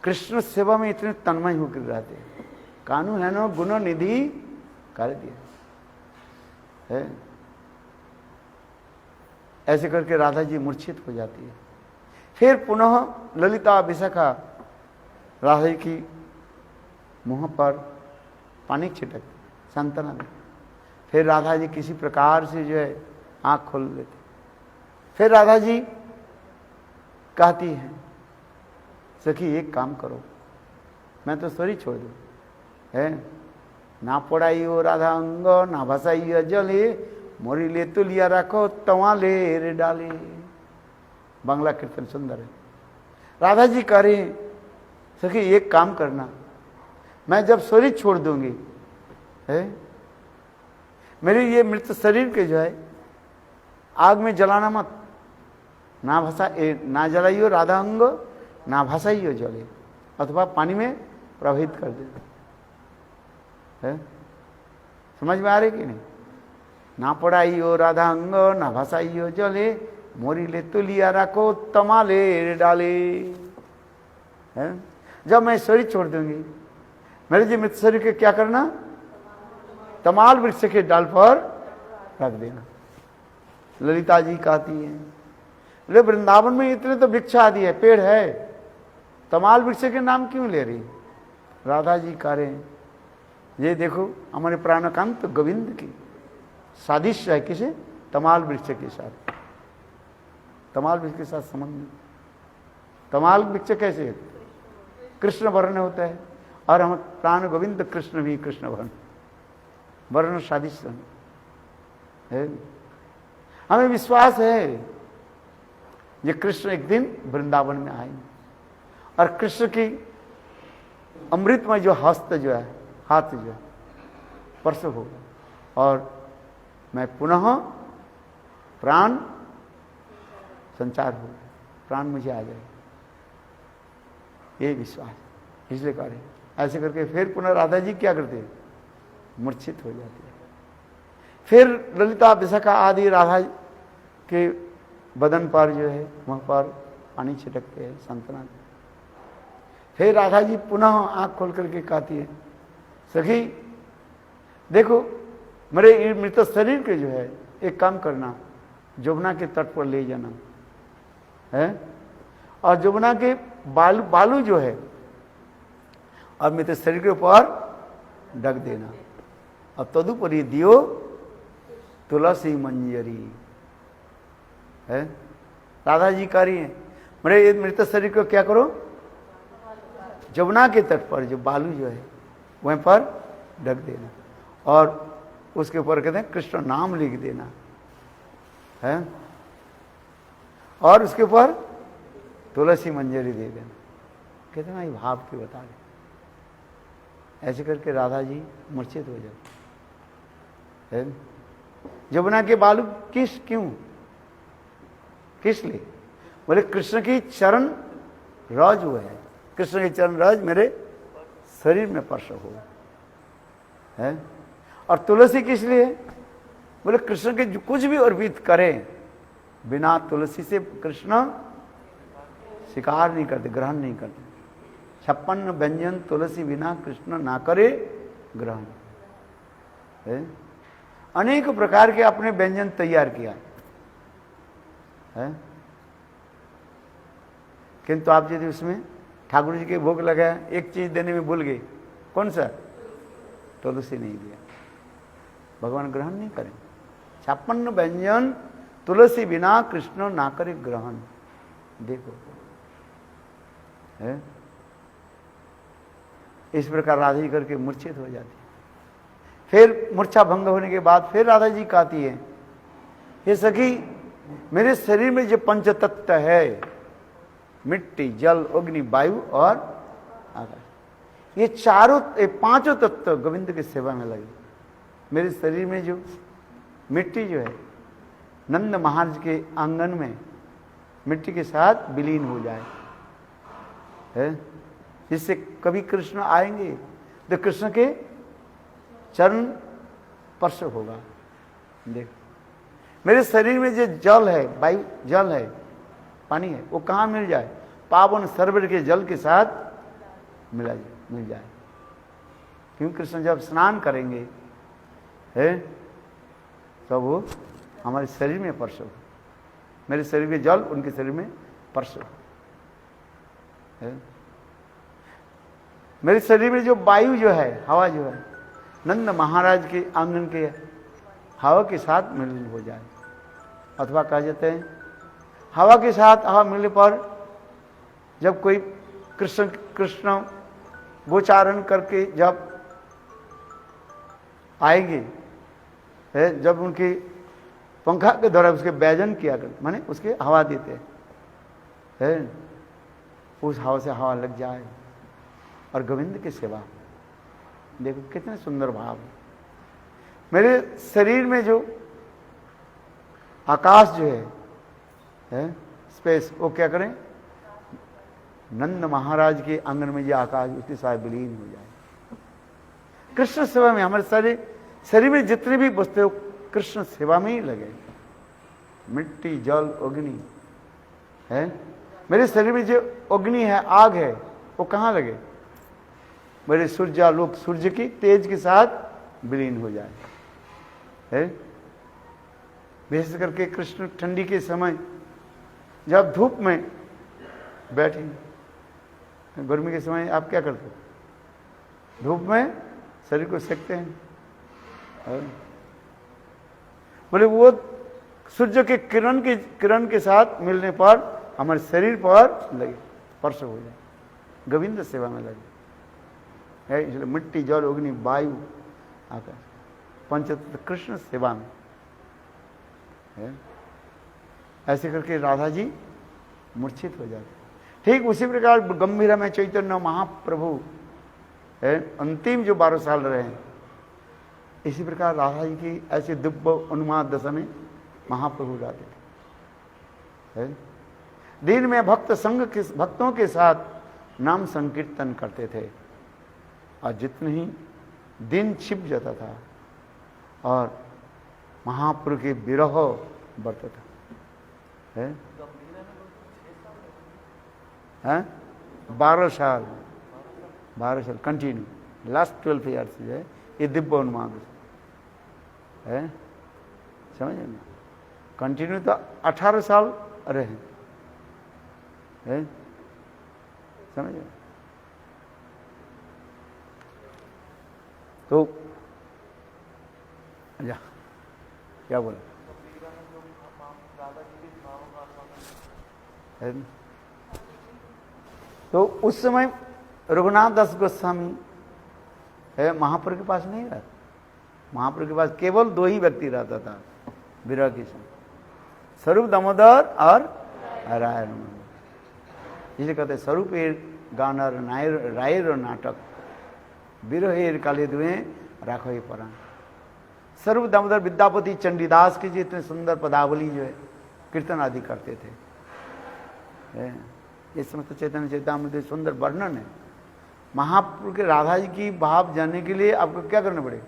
कृष्ण सेवा में इतने तन्मय होकर रहते हैं। कानू है ना गुण निधि कार्य दिया है। ऐसे करके राधा जी मूर्छित हो जाती है। फिर पुनः ललिता विशाखा राधा जी की मुंह पर पानी छिटक सांत्वना में, फिर राधा जी किसी प्रकार से जो है आंख खोल लेते। फिर राधा जी कहती हैं सखी एक काम करो, मैं तो शरीर छोड़ दूं, है ना पढ़ाई हो राधा अंग ना भसाई जले, मोरी ले तो लिया रखो तवा ले रे डाले। बांग्ला कीर्तन सुंदर है। राधा जी कह रहे सखी एक काम करना, मैं जब शरीर छोड़ दूंगी, है मेरे ये मृत शरीर के जो है आग में जलाना मत, ना जलाइयो राधा अंग, ना भासाइयो जले, अथवा पानी में प्रवाहित कर दे। है समझ में आ रही कि नहीं? ना पढ़ाइयो राधा अंग, ना भासाइयो जले, मोरीले तुलिया रखो तमाले डाले। है जब मैं शरीर छोड़ दूंगी, मेरे जी मृत शरीर के क्या करना? तमाल वृक्ष के डाल पर रख देना। ललिता जी कहती हैं, ले वृंदावन में इतने तो वृक्ष आदि है, पेड़ है, तमाल वृक्ष के नाम क्यों ले रही? राधा जी कह रहे हैं, ये देखो हमारे प्राणकांत गोविंद की सादृश्य है किसे? तमाल वृक्ष के साथ। तमाल वृक्ष के साथ संबंध। तमाल वृक्ष कैसे है? कृष्ण वर्ण होता है, और हम प्राण गोविंद कृष्ण भी कृष्ण वर्ण, वर्ण सादृश्य है। हमें विश्वास है ये कृष्ण एक दिन वृंदावन में आएंगे, और कृष्ण की अमृतमय जो हस्त जो है, हाथ जो है स्पर्श होगा, और मैं पुनः प्राण संचार होगा, प्राण मुझे आ जाएगा, ये विश्वास। इसलिए कह रहे ऐसे करके फिर पुनः राधा जी क्या करते हैं? मूर्छित हो जाती है। फिर ललिता विशाखा आदि राधा के बदन पर जो है वहां पर पानी छिटकते हैं, संतना। फिर राधा जी पुनः आंख खोल करके कहती है, सखी देखो मेरे मृत शरीर के जो है एक काम करना, जमुना के तट पर ले जाना है, और जमुना के बालू जो है अब मृत शरीर के ऊपर ढक देना, और तदुपरि दियो तुलसी मंजरी। है राधा जी कह रही है, मेरे मृत शरीर को क्या करो? जमुना के तट पर जो बालू जो है वहीं पर ढक देना, और उसके ऊपर कहते हैं कृष्ण नाम लिख देना है, और उसके ऊपर तुलसी मंजरी दे देना। कहते हैं भाई भाव की बता रहे। ऐसे करके राधा जी मूर्छित हो जाते हैं। जमुना के बालू किस लिए? बोले कृष्ण की चरण रज हुए है, कृष्ण के चरण रज मेरे शरीर में स्पर्श हो है। और तुलसी किस लिए? बोले कृष्ण के जो कुछ भी अर्पित करें, बिना तुलसी से कृष्ण स्वीकार नहीं करते, ग्रहण नहीं करते। 56 व्यंजन तुलसी बिना कृष्ण ना करे ग्रहण है। अनेक प्रकार के अपने व्यंजन तैयार किया है, किंतु आप यदि उसमें ठाकुर जी के भोग लगाया, एक चीज देने में भूल गए, कौन सा? तुलसी नहीं दिया, भगवान ग्रहण नहीं करें। 56 व्यंजन तुलसी बिना कृष्ण ना करे ग्रहण। देखो है, इस प्रकार राधा जी करके मूर्छित हो जाती है। फिर मूर्छा भंग होने के बाद फिर राधा जी कहती है, ये सखी मेरे शरीर में जो पंच तत्व है, मिट्टी, जल, अग्नि, वायु और आकाश, ये पांचों तत्व गोविंद की सेवा में लगे। मेरे शरीर में जो मिट्टी जो है, नंद महाराज के आंगन में मिट्टी के साथ विलीन हो जाए है, जिससे कभी कृष्ण आएंगे तो कृष्ण के चरण स्पर्श होगा। देख मेरे शरीर में जो जल है, वायु जल है, पानी है, वो कहाँ मिल जाए? पावन सरोवर के जल के साथ मिल जाए। क्योंकि कृष्ण जब स्नान करेंगे है तो वो हमारे शरीर में स्पर्श हो, मेरे शरीर के जल उनके शरीर में स्पर्श हो। मेरे शरीर में जो वायु जो है, हवा जो है, नंद महाराज के आंगन के हवा के साथ मिलन हो जाए, अथवा कहा जाते हैं हवा के साथ हवा मिलने पर जब कोई कृष्ण गोचारण करके जब आएंगे है, जब उनके पंखा के द्वारा उसके व्यजन किया करते, माने उसके हवा देते हैं, उस हवा से हवा लग जाए और गोविंद की सेवा देखो कितने सुंदर भाव है। मेरे शरीर में जो आकाश जो है स्पेस, वो क्या करें, नंद महाराज के आंगन में जो आकाश उसके साथ विलीन हो जाए। कृष्ण सेवा में हमारे शरीर में जितने भी वस्तु कृष्ण सेवा में ही लगे। मिट्टी, जल, अग्नि है, मेरे शरीर में जो अग्नि है, आग है, वो कहाँ लगे, मेरे सूर्यालोक, सूर्य की तेज के साथ विलीन हो जाए। है विशेष करके कृष्ण ठंडी के समय जब धूप में बैठे, गर्मी के समय आप क्या करते हो, धूप में शरीर को सेकते हैं। बोले वो सूर्य के किरण के साथ मिलने पर हमारे शरीर पर लगे, स्पर्श हो जाए, गोविंद सेवा में लगे है। इसलिए मिट्टी, जल, अग्नि, वायु, आकाश, पंचतत्व कृष्ण सेवा में है। ऐसे करके राधा जी मूर्छित हो जाते। ठीक उसी प्रकार गंभीरा में चैतन्य महाप्रभु है, अंतिम जो 12 साल रहे हैं, इसी प्रकार राधा जी की ऐसे दिव्य उन्माद दशा में महाप्रभु रहते थे। दिन में भक्तों के साथ नाम संकीर्तन करते थे, और जितने ही दिन छिप जाता था और महाप्रभु के विरह बढ़ता था। है 12 साल कंटिन्यू, लास्ट 12 ईयर्स जो है ये दिव्य उन्माद है, समझे ना। कंटिन्यू तो 18 साल रहे हैं, समझे। तो जा क्या बोला है? तो उस समय रघुनाथ दास गोस्वामी है महाप्रभु के पास नहीं रहता। महाप्रभु के पास केवल 2 ही व्यक्ति रहता था विरह के समय, स्वरूप दामोदर और राय रमन। जिसे कहते स्वरूप गानर रायर नाटक विरह काले दुए राखो ही परान। स्वरूप दामोदर विद्यापति चंडीदास की जितने सुंदर पदावली जो है कीर्तन आदि करते थे। इस समस्त चैतन्य चैतामृत सुंदर वर्णन है। महाप्रभु के राधा जी की भाव जानने के लिए आपको क्या करना पड़ेगा,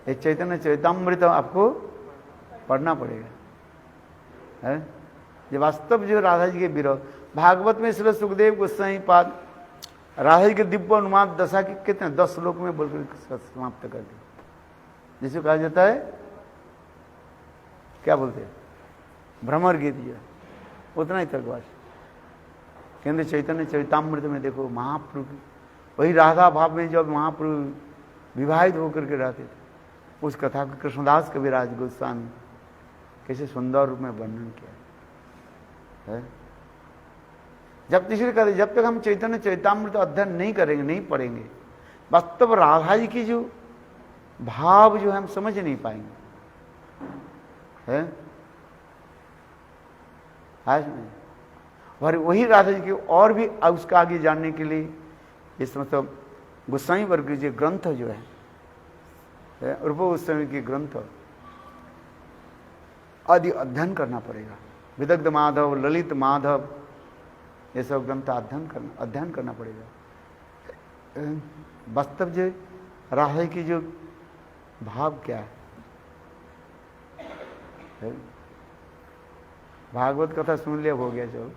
ये चैतन्य चैतामृत आपको पढ़ना पड़ेगा। है ये वास्तव जो राधा जी के विरह, भागवत में श्री सुखदेव गोस्वामी पाद राधा जी के दिव्य उन्माद दशा की कितने 10 श्लोक में बोलकर समाप्त कर दी। जिसे कहा जाता है क्या बोलते हैं, भ्रमर गीत जो उतना ही तक बस। केंद्र चैतन्य चैतामृत में देखो महाप्रभु वही राधा भाव में जब महाप्रभु विवाहित होकर के रहते थे, उस कथा को कृष्णदास कविराज गोस्वामी कैसे सुंदर रूप में वर्णन किया है। जब तक हम चैतन्य चैतामृत अध्ययन नहीं करेंगे, नहीं पढ़ेंगे, वास्तव राधा जी की जो भाव जो है हम समझ नहीं पाएंगे। है आज नहीं, और वही राधा जी की और भी उसका आगे जानने के लिए इस मतलब गोस्वामी वर्ग के ग्रंथ जो है रूप गोस्वामी के ग्रंथ आदि अध्ययन करना पड़ेगा। विदग्ध माधव, ललित माधव, ये सब ग्रंथ अध्ययन करना पड़ेगा। वास्तव जो राधा की जो भाव क्या है, भागवत कथा सुन लिया हो गया जो,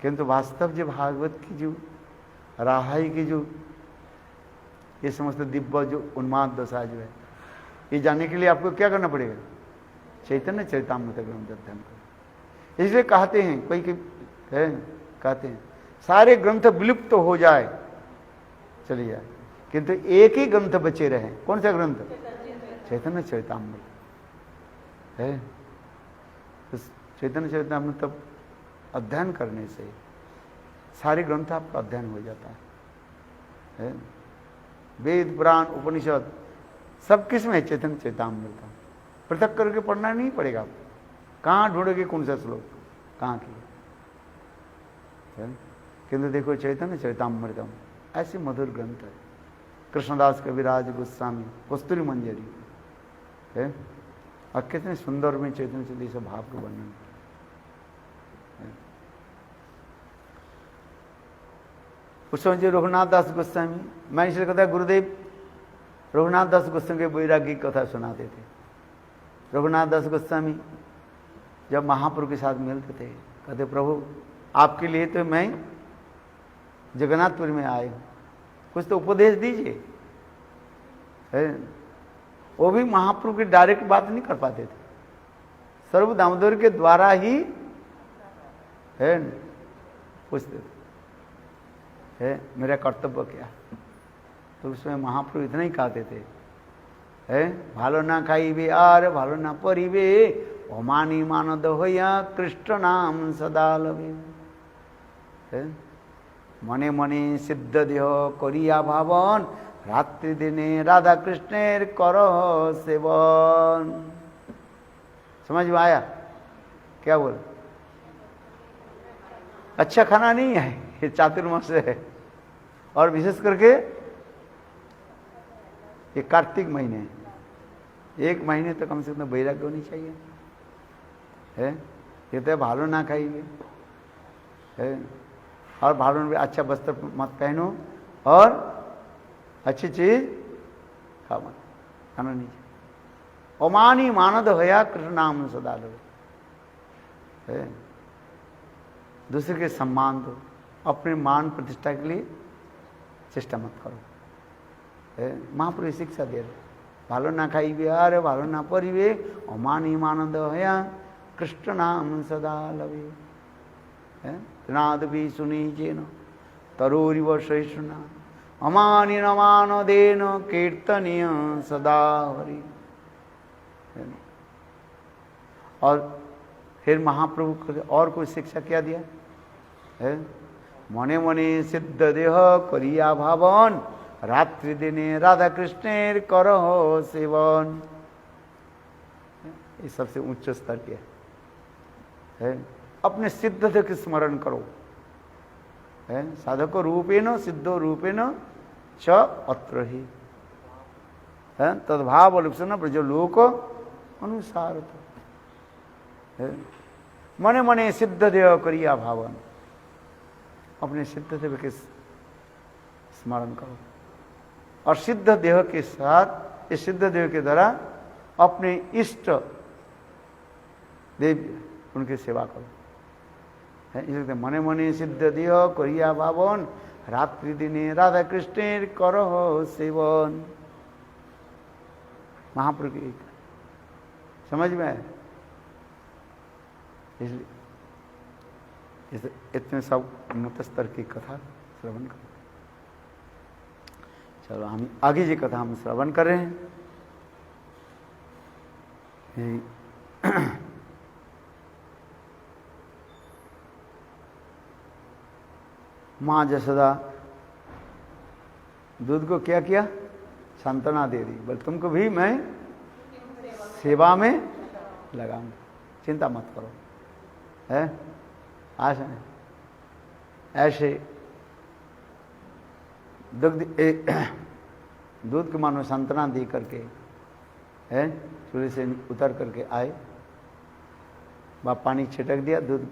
किंतु वास्तव जो भागवत की जो राधा की जो ये समस्त दिव्य जो उन्माद दशा जो है, ये जानने के लिए आपको क्या करना पड़ेगा, चैतन्य चैतामृत ग्रंथ अध्ययन करो। इसलिए कहते हैं कोई कहते हैं सारे ग्रंथ विलुप्त हो जाए चली जाए, किंतु एक ही ग्रंथ बचे रहे। कौन सा ग्रंथ? चैतन्य चैतामृत है। चैतन्य चैतामृत तब अध्ययन करने से सारे ग्रंथ आपका अध्ययन हो जाता है। वेद, पुराण, उपनिषद सब किस में है? चैतन्य चैतामृत। पृथक करके पढ़ना नहीं पड़ेगा आपको। कहाँ ढूंढोगे कौन सा श्लोक, कहाँ की? किंतु देखो चैतन्य चैतामृतम ऐसे मधुर ग्रंथ है। कृष्णदास कविराज गोस्वामी कस्तूरी मंजरी है। और कितने सुंदर में चैतन्य चेतन से भाव को वर्णन। उस समय जो रघुनाथ दास गोस्वामी, मैं इसलिए कहता गुरुदेव रघुनाथ दास गोस्वामी के वैराग्य की कथा सुनाते थे। रघुनाथ दास गोस्वामी जब महाप्रभु के साथ मिलते थे, कहते प्रभु आपके लिए तो मैं जगन्नाथपुरी में आए हूँ, कुछ तो उपदेश दीजिए। वो भी महाप्रभु की डायरेक्ट बात नहीं कर पाते थे, सर्व दामोदर के द्वारा ही है पूछते थे है मेरा कर्तव्य क्या। तो उसमें महाप्रभु इतना ही कहते थे है भालो ना खाइबे आर भालो ना परिबे अमानी मानद होया कृष्ण नाम सदा लबे। मने मने सिद्ध देह करिया भावन रात्रि दिने राधा कृष्णेर करो सेवन। समझ में आया क्या बोल? अच्छा खाना नहीं है ये, चातुर्मास है। और विशेष करके ये कार्तिक महीने, एक महीने तो कम से कम वैराग्य होनी चाहिए है। ये तो भालो ना खाइए है, और भालो में अच्छा वस्त्र मत पहनो और अच्छी चीज खाओ मत, खाना नहीं चाहिए। ओमानी मानद होया कृष्ण नाम सदा लो है। दूसरे के सम्मान दो, अपने मान प्रतिष्ठा के लिए चेष्टा मत करो। महाप्रभु शिक्षा दे रहे भालो ना खाइबे अरे भालो ना परिबे अमानी मानद होया कृष्ण नाम सदा लवे। नाद भी सुनी जेन तरोरिव सहिष्णुना अमानी नमान देन कीर्तनीय सदा हरि। और फिर महाप्रभु को और कोई शिक्षा क्या दिया है? मने मने सिद्ध देह करिया भावन रात्रि दिने राधा कृष्णेर करो सेवन। ये सबसे उच्च स्तर के है। अपने सिद्ध देह के स्मरण करो है। साधक रूपेण सिद्धो रूपेण च अत्र ही है तद्भाव लक्षण ब्रज लोक अनुसार है। मने मने सिद्ध देह करिया भावन, अपने सिद्ध देह के स्मरण करो और सिद्ध देह के साथ इस सिद्ध देह के द्वारा अपने इष्ट देव उनकी सेवा करो है। इसलिए मने मने सिद्ध देह करिया भावन रात्रि दिने राधा कृष्णेर करो सेवन। महाप्रभु की समझ में आए? इसलिए इतने सब उन्नत स्तर की कथा श्रवण करो। चलो हम आगे जी कथा हम श्रवण कर रहे हैं। माँ जसोदा दूध को क्या किया? सांत्वना दे दी, बोल तुमको भी मैं सेवा में लगाऊंगा, चिंता मत करो है। आज ऐसे दूध को मानो सांत्वना दी करके है, चूल्हे से उतर करके आए, बाप पानी छिटक दिया, दूध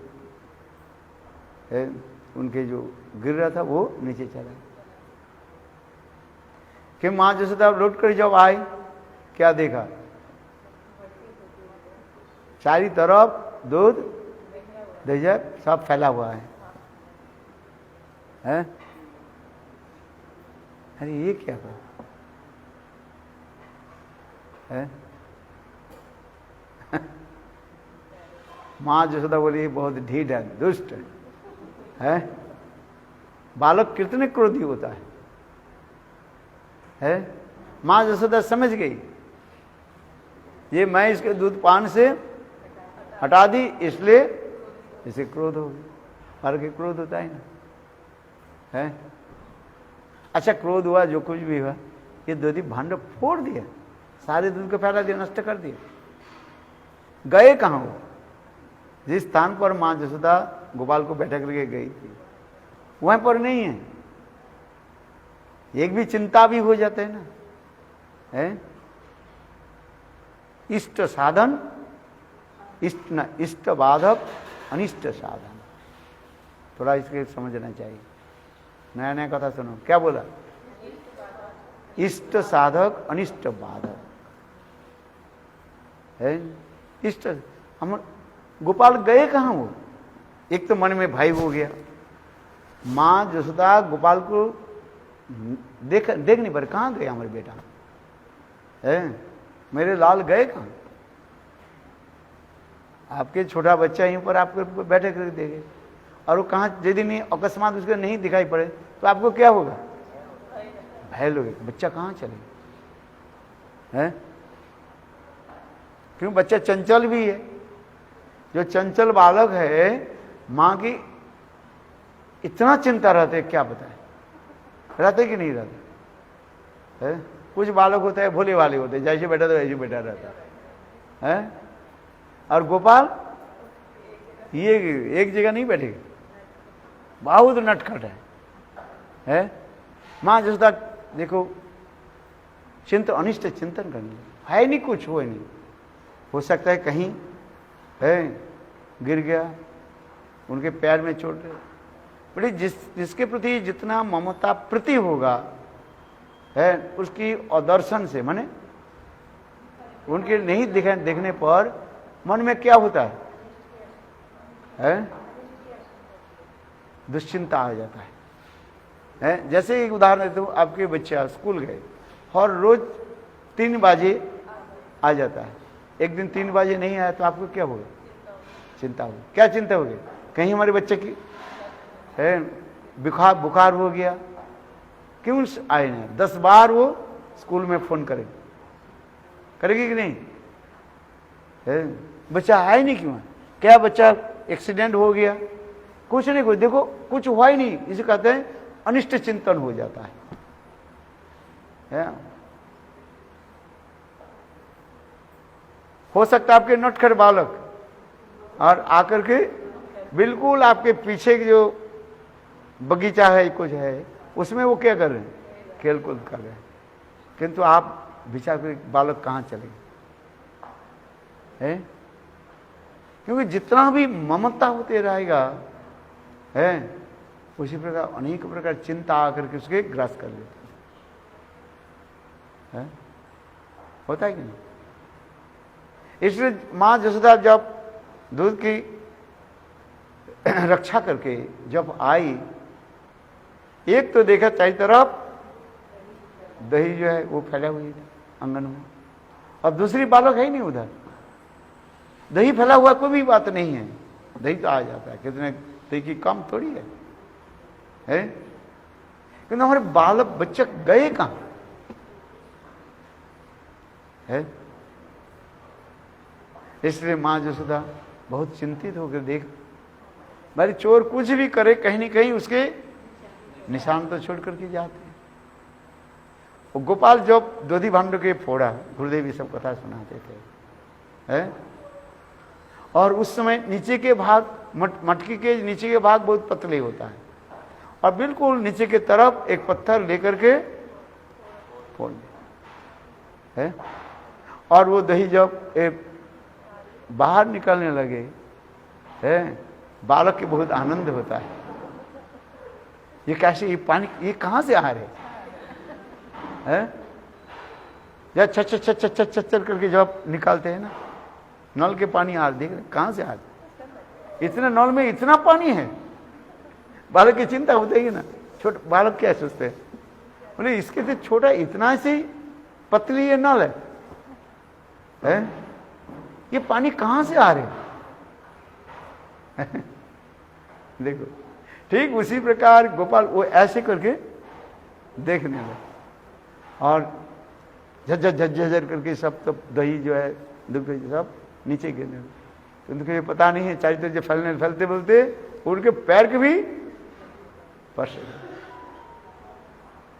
है उनके जो गिर रहा था वो नीचे चला। कि माँ जसोदा लौट कर जब आए क्या देखा? चारी तरफ दूध दही सब फैला हुआ है। अरे ये क्या है? माँ जसोदा बोली बहुत ढीठ है, दुष्ट है। बालक कितने क्रोधी होता है? माँ जसोदा समझ गई ये मैं इसके दूध पान से हटा दी इसलिए इसे क्रोध हो गया। बालक के क्रोध होता है ना है। अच्छा क्रोध हुआ, जो कुछ भी हुआ, ये दूधी भांड फोड़ दिया, सारे दूध को फैला दिया, नष्ट कर दिया। गए कहाँ हो? जिस स्थान पर माँ जसोदा गोपाल को बैठा करके गई थी वहीं पर नहीं है। एक भी चिंता भी हो जाते हैं ना, है? इष्ट साधन, इष्ट बाधक, अनिष्ट साधन। थोड़ा इसके समझना चाहिए। नया नया कथा सुनो, क्या बोला? इष्ट साधक, अनिष्ट बाधक, है? इष्ट, हम गोपाल गए कहाँ वो? एक तो मन में भय हो गया, माँ जसोदा गोपाल को देख नहीं पर कहाँ गया हमारे बेटा, है? मेरे लाल गए कहाँ? आपके छोटा बच्चा यहीं पर आपको बैठे कर देंगे, और वो कहाँ यदि नहीं अकस्मात उसको नहीं दिखाई पड़े तो आपको क्या होगा? भय लोगे, बच्चा कहाँ चले, है? क्यों? बच्चा चंचल भी है। जो चंचल बालक है, माँ की इतना चिंता रहते, क्या बताए, रहते कि नहीं रहते, है? कुछ बालक होते हैं भोले वाले होते हैं, जैसे बेटा तो वैसे बेटा रहता है। और गोपाल ये एक जगह नहीं बैठेगा, बहुत नटखट है? माँ जसोदा देखो अनिष्ट चिंतन करने है, नहीं कुछ हो नहीं, हो सकता है कहीं है गिर गया, उनके पैर में चोट है। बड़ी जिसके प्रति जितना ममता प्रति होगा, है, उसकी अदर्शन से, माने उनके नहीं देखने पर मन में क्या होता है? दुश्चिंता आ जाता है? जैसे एक उदाहरण देता हूँ, आपके बच्चा स्कूल गए और रोज 3 बजे आ जाता है, एक दिन 3 बजे नहीं आया तो आपको क्या होगा? चिंता होगी। क्या चिंता होगी? कहीं हमारे बच्चे की है बुखार हो गया, क्यों आए नहीं? 10 बार वो स्कूल में फोन करेगी कि नहीं, है? बच्चा आए नहीं क्यों? क्या बच्चा एक्सीडेंट हो गया? कुछ नहीं, कुछ देखो कुछ हुआ ही नहीं, इसे कहते हैं अनिष्ट चिंतन हो जाता है? हो सकता है आपके नटखट बालक और आकर के बिल्कुल आपके पीछे की जो बगीचा है कुछ है, उसमें वो क्या कर रहे हैं? खेल कूद कर रहे हैं, किंतु आप बेचारे बालक कहाँ चले, है? क्योंकि जितना भी ममता होते रहेगा, है, उसी प्रकार अनेक प्रकार चिंता आकर के उसके ग्रास कर लेते है? होता है कि नहीं? इसलिए माँ जसोदा जब दूध की रक्षा करके जब आई, एक तो देखा चारों तरफ दही जो है वो फैला हुई थी आंगन में, और दूसरी बालक है ही नहीं उधर। दही फैला हुआ कोई भी बात नहीं है, दही तो आ जाता है, कितने दही की कम थोड़ी है? किंतु हमारे बालक बच्चे गए कहां, है? इसलिए माँ जसोदा बहुत चिंतित होकर देख, भाई चोर कुछ भी करे कहीं न कहीं उसके निशान तो छोड़ करके जाते हैं। वो गोपाल जब दोधी भांडो के फोड़ा, गुरुदेव ये सब कथा सुनाते थे, है? और उस समय नीचे के भाग मटकी के नीचे के भाग बहुत पतले होता है, और बिल्कुल नीचे के तरफ एक पत्थर लेकर के फोड़ दे, है? और वो दही जब बाहर निकलने लगे, है, बालक के बहुत आनंद होता है। ये कैसे, ये पानी ये कहां से आ रहे हैं? या चल करके जब निकालते हैं ना, नल के पानी आ रहे, देख रहे कहां से आ रहे? इतने नल में इतना पानी है, बालक की चिंता होती है ना। छोटे बालक क्या सोचते हैं, बोले इसके से छोटा इतना सी पतली ये नल है? ये पानी कहां से आ रहे हैं? देखो, ठीक उसी प्रकार गोपाल वो ऐसे करके देखने लगे, और झज्जर करके सब तो दही जो है दुख सब नीचे गिरने लगे। तो उनको ये पता नहीं है, चाहे तो जो फैलते बोलते उनके पैर के भी फंस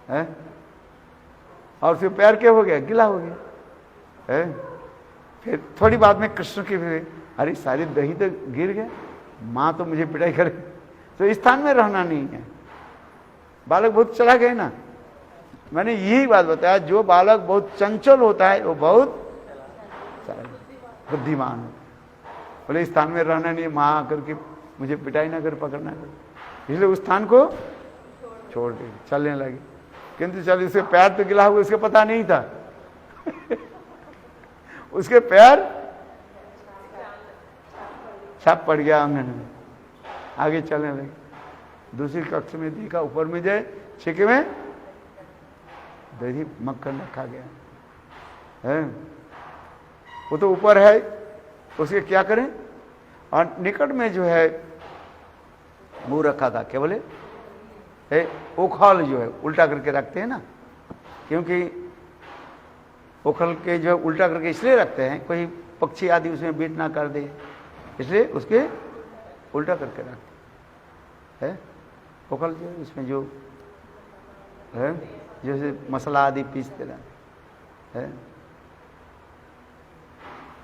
गए, और फिर पैर क्या हो गया? गिला हो गया, है? फिर थोड़ी बाद में कृष्ण के भी, अरे सारी दही तो गिर गए, माँ तो मुझे पिटाई करे, तो इस स्थान में रहना नहीं है। बालक बहुत चला गए ना, मैंने यही बात बताया, जो बालक बहुत चंचल होता है वो बहुत बुद्धिमान हो। बोले इस स्थान में रहना नहीं, माँ आकर के मुझे पिटाई ना कर, पकड़ना कर, इसलिए उस स्थान को छोड़ के चलने लगे। किंतु चल उसके पैर तो गिला हुआ, उसके पता नहीं था उसके पैर छाप पड़ गया आंगन में, आगे चलने लगे। दूसरी कक्ष में देखा, ऊपर में जाए छिके में दही मक्खन रखा गया है, वो तो ऊपर है, उसके क्या करें। और निकट में जो है मुंह रखा था, क्या बोले, ओखल जो है उल्टा करके रखते हैं ना, क्योंकि ओखल के जो है उल्टा करके इसलिए रखते हैं, कोई पक्षी आदि उसमें बीट ना कर दे, इसलिए उसके उल्टा करके रखते हैं। ओखल जो है उसमें जो है जैसे मसाला आदि पीसते रहते हैं।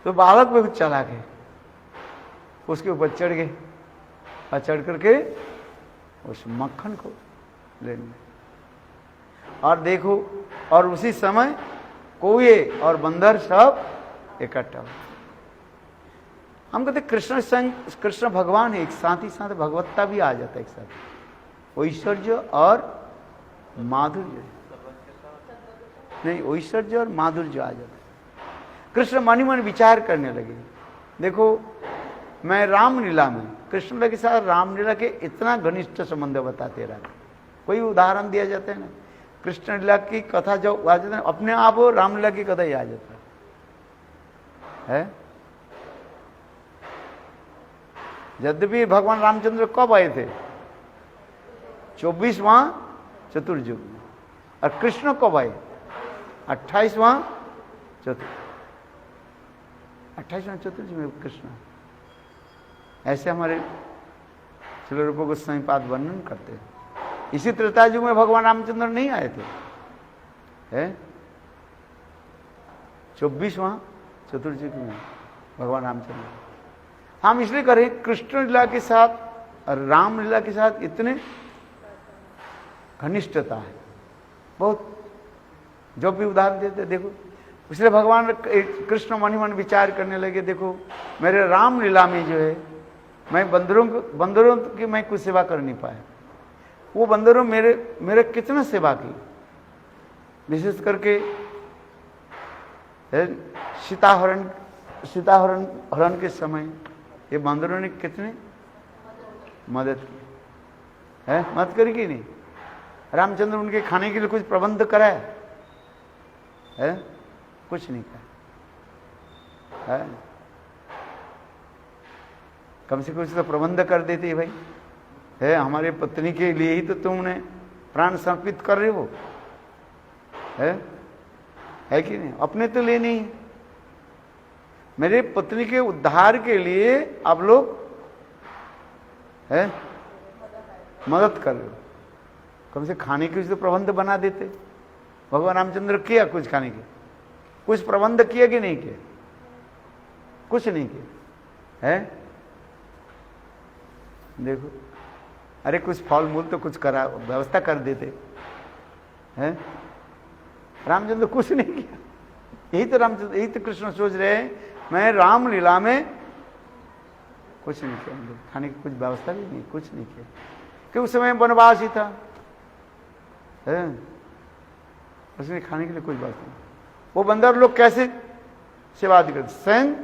तो बालक भी चला गए, उसके ऊपर चढ़ गए और चढ़ करके उस मक्खन को लेने। और देखो, और उसी समय कौए और बंदर सब इकट्ठा हो। हम कहते कृष्ण संग कृष्ण भगवान है, एक साथ ही साथ भगवत्ता भी आ जाता है एक साथ, ऐश्वर्य और माधुर्य नहीं, ऐश्वर्य और माधुर्य आ जाता है। कृष्ण मन ही मन विचार करने लगे। देखो मैं रामलीला में कृष्ण लीला के साथ रामलीला के इतना घनिष्ठ संबंध बताते रहा। कोई उदाहरण दिया जाता है ना, कृष्ण लीला की कथा जो आ जाता है अपने आप वो रामलीला की कथा ही आ जाता है। यद्यपि भगवान रामचंद्र कब आए थे, 24वां चतुर्युग में, और कृष्ण कब आए, 28वां चतुर्युग में कृष्ण। ऐसे हमारे श्रील रूप गोस्वामी पाद वर्णन करते हैं। इसी त्रेता युग में भगवान रामचंद्र नहीं आए थे, 24वां चतुर्युग में भगवान रामचंद्र। हम इसलिए करें कृष्ण लीला के साथ और राम लीला के साथ इतने घनिष्ठता है, बहुत। जो भी उदाहरण देते देखो, इसलिए भगवान कृष्ण मन ही मन विचार करने लगे, देखो मेरे राम लीला में जो है मैं बंदरों की मैं कुछ सेवा कर नहीं पाया, वो बंदरों मेरे कितना सेवा की। विशेष करके सीताहरण के समय ये बंदरों ने कितने मदद की है, मदद करी कि नहीं। रामचंद्र उनके खाने के लिए कुछ प्रबंध कराया है, कुछ नहीं करा है। कम से कम कुछ तो प्रबंध कर देते भाई, है हमारे पत्नी के लिए ही तो तुमने प्राण समर्पित कर रहे हो, है कि नहीं। अपने तो ले नहीं, मेरे पत्नी के उद्धार के लिए आप लोग है मदद कर रहे हो, कम से खाने के तो प्रबंध बना देते। भगवान रामचंद्र किया कुछ खाने के, कुछ प्रबंध किया कि नहीं किया, कुछ नहीं किया है। देखो अरे कुछ फल मूल तो कुछ करा, व्यवस्था कर देते हैं। रामचंद्र कुछ नहीं किया। यही तो रामचंद्र, यही तो कृष्ण सोच रहे हैं, मैं रामलीला में कुछ नहीं किया, खाने की कुछ व्यवस्था भी नहीं, कुछ नहीं किया, क्योंकि उस समय वनवास ही था, है उसने खाने के लिए कुछ व्यवस्था नहीं। वो बंदर लोग कैसे सेवा करते, स्वयं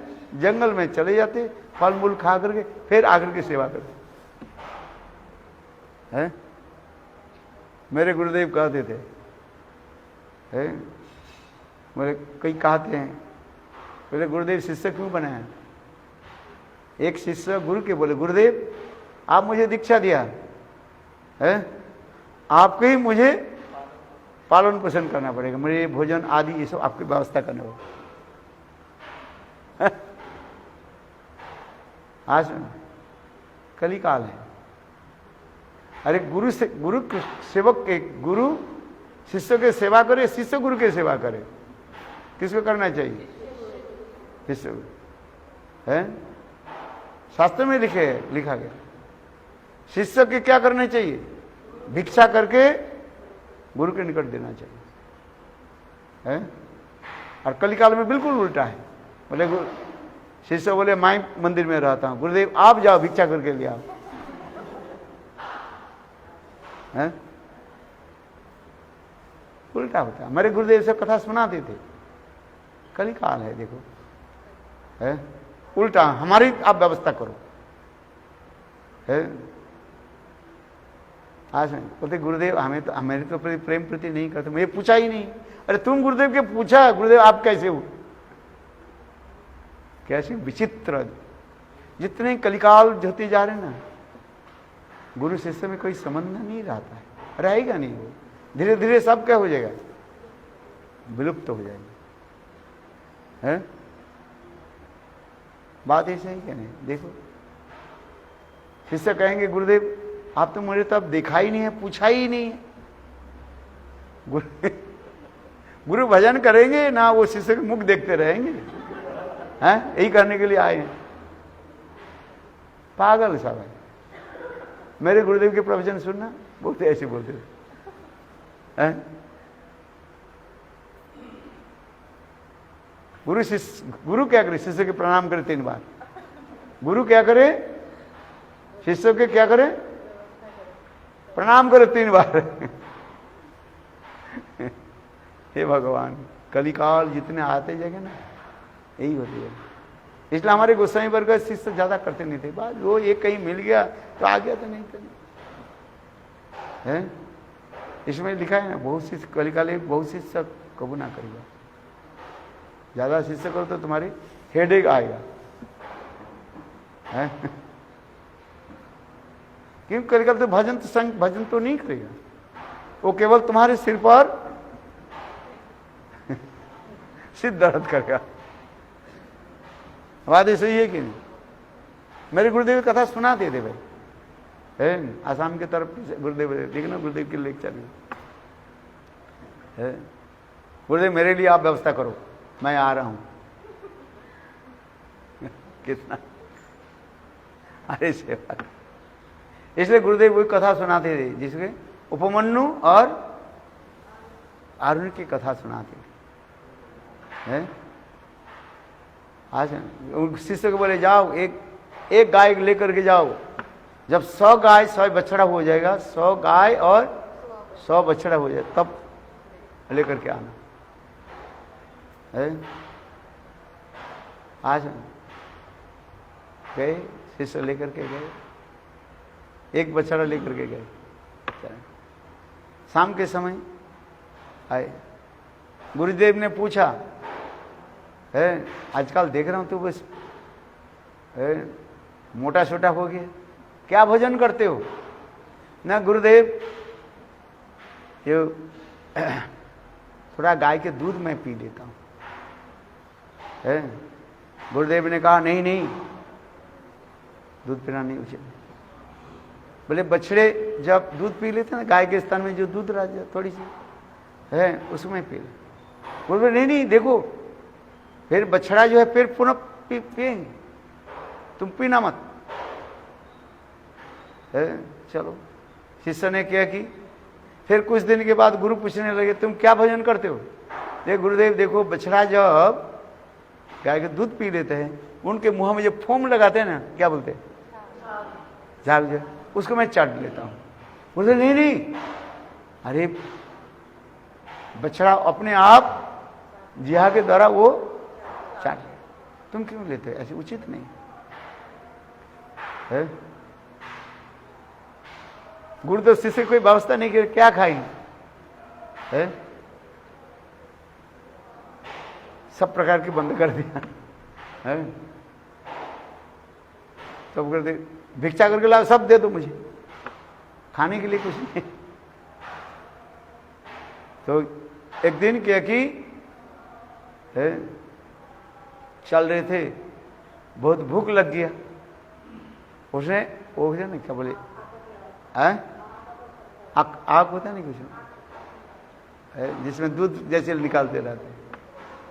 जंगल में चले जाते, फल मूल खा करके फिर आकर के सेवा करते हैं। मेरे गुरुदेव कहते थे, मेरे कई कहते हैं, बोले गुरुदेव शिष्य क्यों बनाया। एक शिष्य गुरु के बोले, गुरुदेव आप मुझे दीक्षा दिया है, आपको ही मुझे पालन पोषण करना पड़ेगा, मेरे भोजन आदि ये सब आपकी व्यवस्था करना होगा। आज कली काल है। अरे गुरु सेवक के गुरु शिष्य के सेवा करे, शिष्य गुरु के सेवा करे, किसको करना चाहिए, शिष्य है। शास्त्र में लिखा गया शिष्य के क्या करना चाहिए, भिक्षा करके गुरु के निकट देना चाहिए। है। और कलिकाल में बिल्कुल उल्टा है। बोले शिष्य बोले मैं मंदिर में रहता हूं, गुरुदेव आप जाओ भिक्षा करके ले आओ, है? उल्टा होता है। मेरे गुरुदेव से कथा सुनाते थे। कलिकाल है देखो, है उल्टा। हमारी आप व्यवस्था करो, है। आज बोलते गुरुदेव हमें तो हमारे तो प्रेम प्रति नहीं करते, मुझे पूछा ही नहीं। अरे तुम गुरुदेव के पूछा, गुरुदेव आप कैसे हो? कैसे विचित्र। जितने कलिकाल होते जा रहे ना, गुरु शिष्य में कोई संबंध नहीं रहता है, रहेगा नहीं। वो धीरे धीरे सब क्या हो जाएगा, विलुप्त हो जाएगा, है। बात ऐसे ही क्या नहीं। देखो शिष्य कहेंगे गुरुदेव आप तो मुझे तब देखा ही नहीं है, पूछा ही नहीं है। गुरु भजन करेंगे ना, वो शिष्य के मुख देखते रहेंगे, हैं? यही करने के लिए आए हैं। पागल सब है। मेरे गुरुदेव के प्रवचन सुनना, बोलते ऐसे बोलते हैं। गुरु क्या करे? शिष्य के प्रणाम करे 3 बार। गुरु क्या करे? शिष्य के क्या करे? प्रणाम करे 3 बार। हे भगवान, कलिकाल जितने आते जगह ना, यही होती है। इसलिए हमारे गोसाई वर्ग शिष्य ज्यादा करते नहीं थे। बात वो एक कहीं मिल गया तो आ गया, तो नहीं तो नहीं, है। इसमें लिखा है ना, बहुत शिष्य कलिकाल बहुत शिष्य कबू ना करेगा। ज्यादा शिष्य करो तो तुम्हारी हेडेक आएगा, है। क्योंकि कलिकाल तो भजन तो नहीं करेगा, वो केवल तुम्हारे सिर पर सिर दर्द करेगा। बात सही है कि नहीं? मेरे गुरुदेव की कथा सुनाते थे भाई, है। आसाम की तरफ गुरुदेव देखना, गुरुदेव के लेक्चर में है, गुरुदेव मेरे लिए आप व्यवस्था करो, मैं आ रहा हूं। कितना अरे सेवा। इसलिए गुरुदेव वही कथा सुनाते थे जिसमें उपमन्यु और अर्जुन की कथा सुनाते थे, है। आज शिष्य को बोले जाओ एक गाय लेकर के जाओ, जब 100 गाय 100 बछड़ा हो जाएगा, 100 गाय और 100 बछड़ा हो जाए तब लेकर के आना, है। आज गए, शिष्य लेकर के गए, एक बछड़ा लेकर के गए। शाम के समय आए, गुरुदेव ने पूछा, है आजकल देख रहा हूं तो बस मोटा छोटा हो गया, क्या भोजन करते हो? ना गुरुदेव ये थोड़ा गाय के दूध मैं पी लेता हूं, है। गुरुदेव ने कहा नहीं नहीं, दूध पीना नहीं उचित। बोले बछड़े जब दूध पी लेते ना, गाय के स्थान में जो दूध रह जाए थोड़ी सी, है, उसमें पी ले। बोले नहीं नहीं, देखो फिर बछड़ा जो है फिर पुनः पिएंगे, तुम पीना मत, है। चलो शिष्य ने क्या की, फिर कुछ दिन के बाद गुरु पूछने लगे तुम क्या भोजन करते हो? देख गुरुदेव देखो, बछड़ा जब गाय के दूध पी लेते हैं, उनके मुंह में जो फोम लगाते हैं ना, क्या बोलते हैं, झाग जो, उसको मैं चाट लेता हूं। बोलते नहीं नहीं, अरे बछड़ा अपने आप जिहा के द्वारा वो चाट ले, तुम क्यों लेते? ऐसे उचित नहीं है। गुरु तो शिष्य कोई व्यवस्था नहीं की, क्या खाएंगे, है। सब प्रकार की बंद कर दिया, है। सब कर दे, भिक्षा करके लाओ, सब दे दो मुझे, खाने के लिए कुछ नहीं। तो एक दिन क्या कि है, चल रहे थे, बहुत भूख लग गया, उसने वो ना क्या बोले, आग होता नहीं कुछ, जिसमें दूध जैसे निकालते रहते,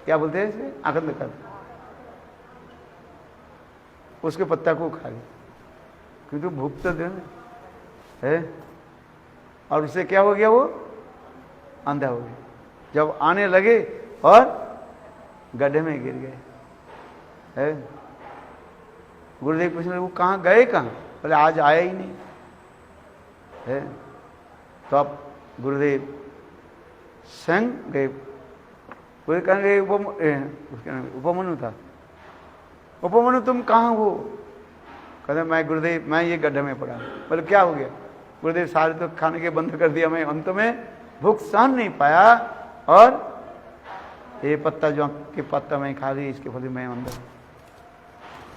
क्या बोलते हैं इसे, आंख निकालते, उसके पत्ता को खा गया, क्योंकि भूख तो देना है। और उससे क्या हो गया, वो अंधा हो गया। जब आने लगे और गड्ढे में गिर गए। है गुरुदेव पूछने लगे वो कहाँ गए, कहाँ? बोले आज आया ही नहीं है। तो अब गुरुदेव स्वयं गए, पूरे कहेंगे उपमनु था, उपमनु तुम कहाँ हो? कहते मैं गुरुदेव मैं ये गड्ढे में पड़ा। बोले क्या हो गया? गुरुदेव सारे तो खाने के बंद कर दिया, मैं अंत में भूख सहन नहीं पाया और ये पत्ता जो के पत्ता मैं खा ली, इसके फल मैं अंदर।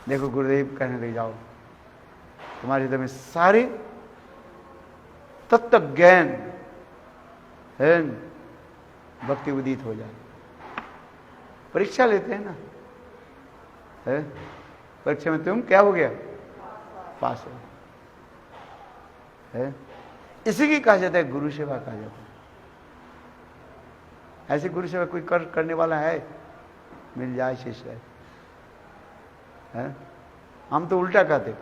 देखो गुरुदेव कहने लगे जाओ तुम्हारे हृदय में सारे तत्व ज्ञान है भक्ति उदित हो जाए। परीक्षा लेते हैं ना, है परीक्षा में तुम क्या हो गया? पास हो। है इसी की कहा जाता है गुरु सेवा कहा जाता है। ऐसी गुरु सेवा कोई करने वाला है? मिल जाए शिष्य है। हम तो उल्टा करते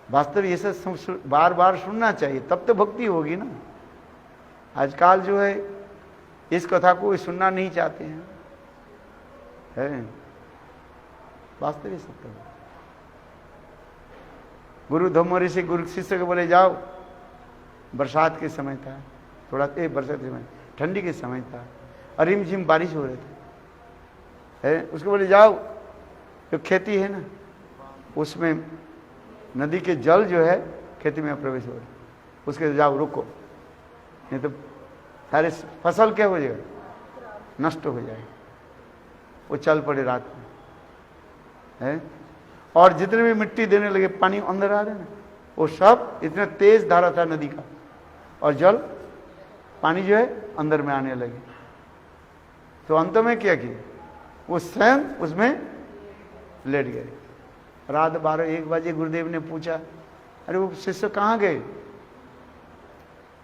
वास्तव ये सब बार बार सुनना चाहिए, तब तो भक्ति होगी ना। आजकल जो है इस कथा को सुनना नहीं चाहते हैं, है वास्तव ये सत्य। गुरु धम्म ऋषि गुरु शिष्य को बोले जाओ, बरसात के समय था, थोड़ा बरसात के समय, ठंडी के समय था और रिमझिम बारिश हो रहे थे। है उसको बोले जाओ, जो खेती है ना उसमें नदी के जल जो है खेती में प्रवेश हो रहे, उसके जाओ रुको, नहीं तो सारे फसल क्या हो जाएगा? नष्ट हो जाएगा। वो चल पड़े रात में, है और जितने भी मिट्टी देने लगे, पानी अंदर आ रहे ना, वो सब इतना तेज धारा था नदी का, और जल पानी जो है अंदर में आने लगे। तो अंत में क्या किया? वो स्वयं उसमें लेट गए। रात 12-1 बजे गुरुदेव ने पूछा, अरे वो शिष्य कहाँ गए?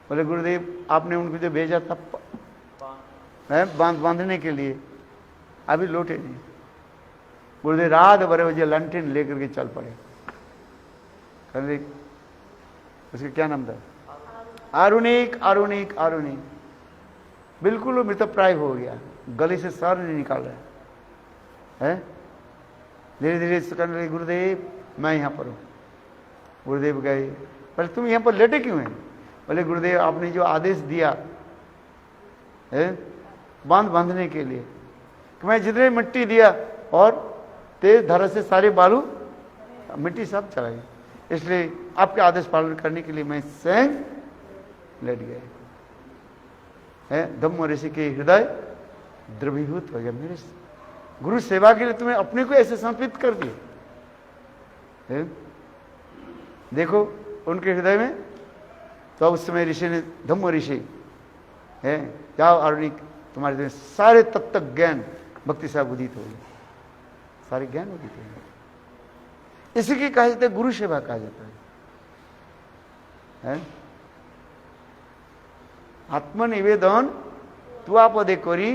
बोले गुरुदेव आपने उनको जो भेजा था बांधने के लिए, अभी लौटे नहीं। गुरुदेव रात 12 बजे लंठन लेकर के चल पड़े। कहते उसका क्या नाम था? आरुणिक। आरुणिक आरुणिक बिल्कुल वो मृतप्राय हो गया, गले से सर नहीं निकाल रहा है। धीरे धीरे कहने लगे गुरुदेव मैं यहाँ पर हूँ। गुरुदेव गए, पर तुम यहाँ पर लेटे क्यों हैं? बोले गुरुदेव आपने जो आदेश दिया है बांधने के लिए, कि मैं जितने मिट्टी दिया और तेज धारा से सारे बालू मिट्टी सब चला गई, इसलिए आपके आदेश पालन करने के लिए मैं स्वयं लेट गए। है धम्म ऋषि के हृदय द्रवीभूत हो गया। मेरे गुरु सेवा के लिए तुम्हें अपने को ऐसे समर्पित कर दिए। देखो उनके हृदय में, तो उस समय ऋषि ने, धम्म ऋषि है, जाओ आरुणिक तुम्हारे हृदय में सारे तत्व ज्ञान भक्ति से उदित हो गए, सारे ज्ञान उदित हो गए। इसी की कहा जाता है गुरु सेवा कहा जाता है। आत्मनिवेदन तुआ पदे करी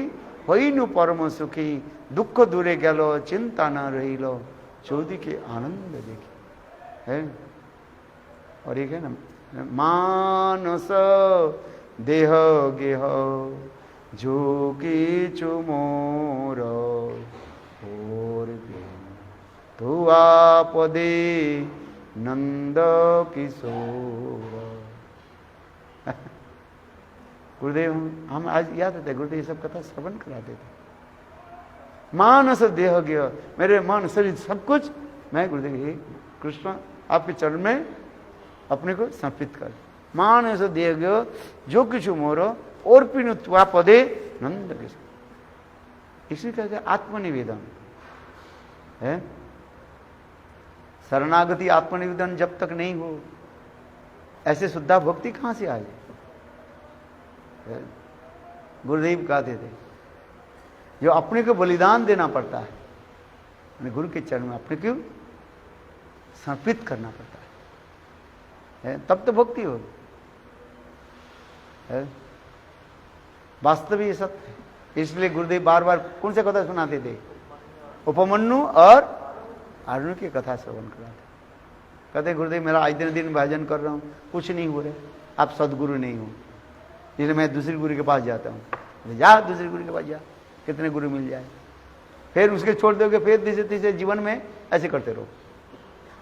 हईनु परम सुखी, दुख दूरे गेल चिंता न रहिल चौदी के आनंद देखी। है और एक है ना, मानस देह गेह जो किछु मोर और तुआ पदे नंद किशोर। गुरुदेव हम आज याद आते, गुरुदेव सब कथा श्रवण कराते थे। मानस देह गया, मेरे मन शरीर सब कुछ मैं गुरुदेव हे कृष्ण आपके चरण में अपने को समर्पित कर। मानस देह गया जो किछु मोर और पिनु त्वा पदे नंद किशोर। इसी कहते हैं आत्मनिवेदन है। शरणागति आत्मनिवेदन जब तक नहीं हो, ऐसे शुद्धा भक्ति कहां से आ जाए? गुरुदेव कहते थे जो अपने को बलिदान देना पड़ता है, गुरु के चरण में अपने को समर्पित करना पड़ता है, तब तो भक्ति हो। वास्तव ये सत्य है। इसलिए गुरुदेव बार बार कौन से कथा सुनाते थे? उपमन्यु और अर्जुन की कथा श्रवण कराते। कहते गुरुदेव मेरा आज दिन भजन कर रहा हूँ, कुछ नहीं हो रहा, आप सदगुरु नहीं हो, इसलिए मैं दूसरे गुरु के पास जाता हूँ। जा दूसरे गुरु के पास जा, कितने गुरु मिल जाए, फिर उसके छोड़ दोगे, फिर तीसरे तीसरे जीवन में ऐसे करते रहो।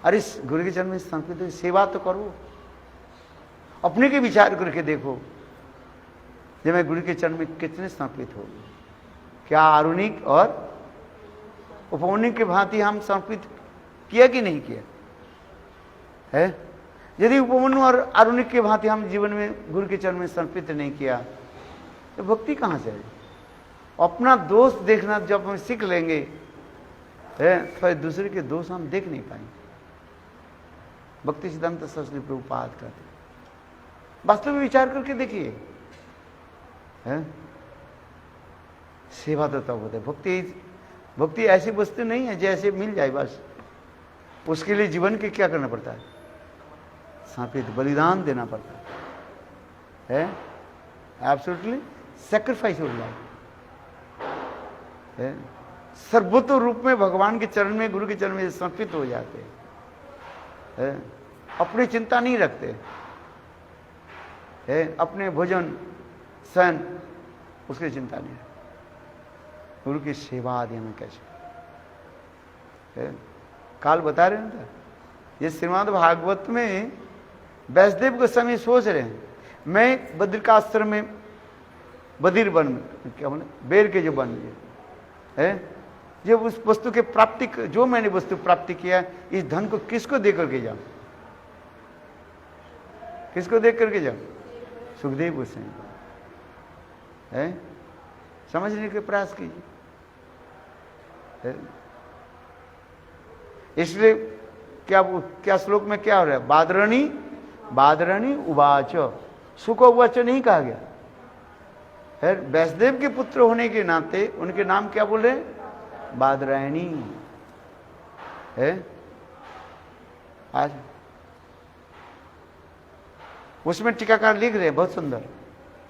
अरे इस गुरु के चरण में समर्पित सेवा तो करो, अपने के विचार करके देखो, जब मैं गुरु के चरण में कितने समर्पित हो, क्या आरुणिक और उपवनिक के भांति हम समर्पित किया कि नहीं किया है? यदि उपवन और आरुणिक के भांति हम जीवन में गुरु के चरण में समर्पित नहीं किया तो भक्ति कहां से है? अपना दोष देखना जब हम सीख लेंगे है तो दूसरे के दोष हम देख नहीं पाएंगे। भक्ति सिद्धांत सरस्वती प्रभुपाद कहते वास्तव में विचार करके देखिए, है सेवा तो तब होता है। भक्ति ऐसी वस्तु नहीं है जैसे मिल जाए बस, उसके लिए जीवन के क्या करना पड़ता है? समर्पित बलिदान देना पड़ता है, एब्सोल्युटली सैक्रिफाइस हो जाए, सर्वोत्तम रूप में भगवान के चरण में, गुरु के चरण में समर्पित हो जाते हैं, अपनी चिंता नहीं रखते है, अपने भोजन सन उसकी चिंता नहीं है, गुरु की सेवा आदि में कैसे है? काल बता रहे हैं ये श्रीमद् भागवत में वैष्णदेव गोस्वामी सोच रहे हैं मैं बद्रिकाश्रम में, बदिर वन में, क्या बोले, बेर के जो वन है, जब उस वस्तु के प्राप्ति, जो मैंने वस्तु प्राप्ति किया, इस धन को किसको दे करके जाऊं? किसको दे करके जाऊं? सुखदेव गोस्वामी है, समझने के प्रयास कीजिए। इसलिए क्या श्लोक में क्या हो रहा है? बादराणी उवाच, सुख उवाच नहीं कहा गया है। वैष्णदेव के पुत्र होने के नाते उनके नाम क्या बोल रहे? बादरायणी है। आज उसमें टीकाकार लिख रहे हैं बहुत सुंदर,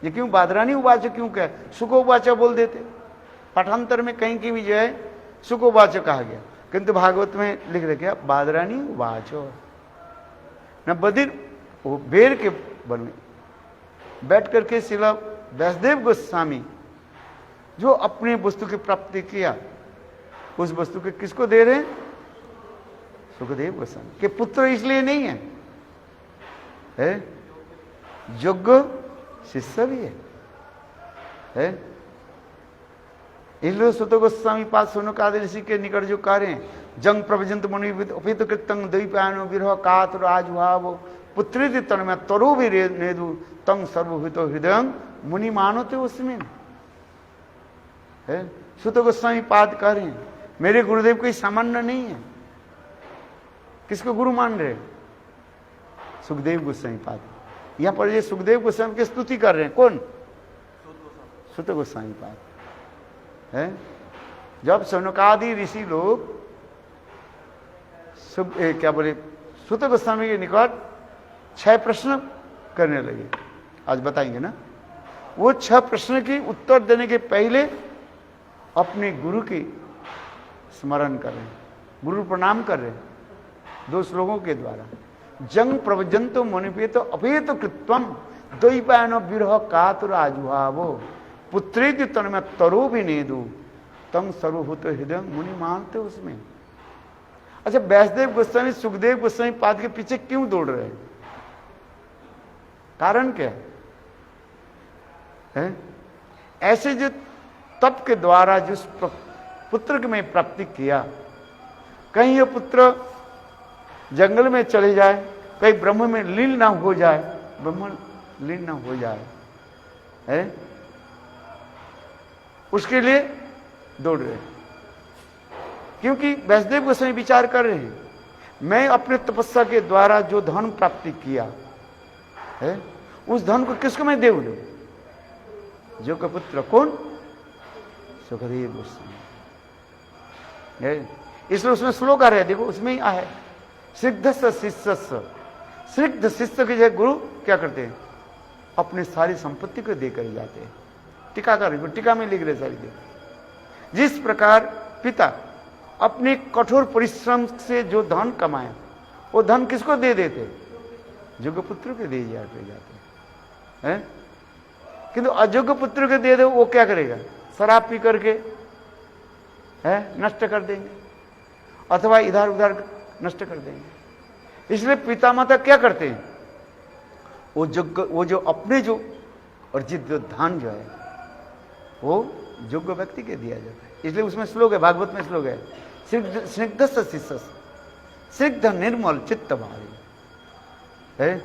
ये क्यों बादरानी उवाच क्यों कहे? सुखो उवाच बोल देते, पाठांतर में कहीं की भी जो है सुखो उवाच कहा गया, किंतु भागवत में लिख रहे क्या? बादरानी उवाच। न बदिर, वो बेर के वन में बैठ करके शिला वैष्णदेव गोस्वामी जो अपने वस्तु की प्राप्ति किया, उस वस्तु के किसको दे रहे हैं? सुखदेव गोस्वामी के पुत्र इसलिए नहीं है, योग्य शिष्य भी है। इसलिए सुत गोस्वामी पास सोनो का ऋषि के निकट जो कार्य हैं, जंग प्रभजंत मुनि अपित कृतंग द्वैपायनो विरह कातुर आजुहाव पुत्री तन्मय तरु भी नेदु तंग सर्वभूतो हृदय मुनि मानोते उसमें है। सुत गोस्वामी पाद कह रहे हैं मेरे गुरुदेव कोई सामान्य नहीं है। किसको गुरु मान रहे? सुखदेव गोस्वामी पाद। यहां पर ये सुखदेव गोस्वामी की स्तुति कर रहे हैं, कौन? सुत गोस्वामी पाद है। जब सौनकादि ऋषि लोग क्या बोले सुत गोस्वामी के निकट 6 प्रश्न करने लगे, आज बताएंगे ना, वो 6 प्रश्न के उत्तर देने के पहले अपने गुरु की स्मरण कर रहे हैं, गुरु प्रणाम कर रहे हैं 2 श्लोकों के द्वारा। जंग प्रवजंतो मुनिपेतो अपेतो कृत्वम द्वैपायनो विरह कातुर आजुहावो पुत्रेति तन्मय तरो भी नेदु तम सर्वभूत हृदय मुनि मानते उसमें। अच्छा, वैष्णदेव गोस्वामी सुखदेव गोस्वामी पाद के पीछे क्यों दौड़ रहे हैं? कारण क्या है? ऐसे जो तप के द्वारा जिस पुत्र की मैं प्राप्ति किया, कहीं ये पुत्र जंगल में चले जाए, कहीं ब्रह्म में लीन ना हो जाए, ब्रह्म लीन ना हो जाए है, उसके लिए दौड़ रहे हैं। क्योंकि वैष्णदेव गोस्वामी विचार कर रहे हैं मैं अपने तपस्या के द्वारा जो धन प्राप्ति किया है, उस धन को किसको मैं दे दूं? जो का पुत्र कौन? सुखदेव गोस्वामी है। इसलिए उसमें श्लोक आ रहा है, देखो उसमें ही है, सिद्ध शिष्य, सिद्ध शिष्य के जो गुरु क्या करते हैं? अपनी सारी संपत्ति को देकर जाते हैं। टीकाकार टीका में लिख रहे सारी दे। जिस प्रकार पिता अपने कठोर परिश्रम से जो धन कमाया वो धन किसको दे देते? योग्य पुत्र को दे जाते हैं। किंतु अयोग्य पुत्र को दे दो, वो क्या करेगा? शराब पी करके नष्ट कर देंगे, अथवा इधर उधर नष्ट कर देंगे। इसलिए पिता माता क्या करते हैं? वो जो अपने जो अर्जित जो धन जो है वो योग्य व्यक्ति के दिया जाता है। इसलिए उसमें श्लोक है, भागवत में श्लोक है, स्निग्ध शिष्य स्निग्ध निर्मल चित्त भारी है,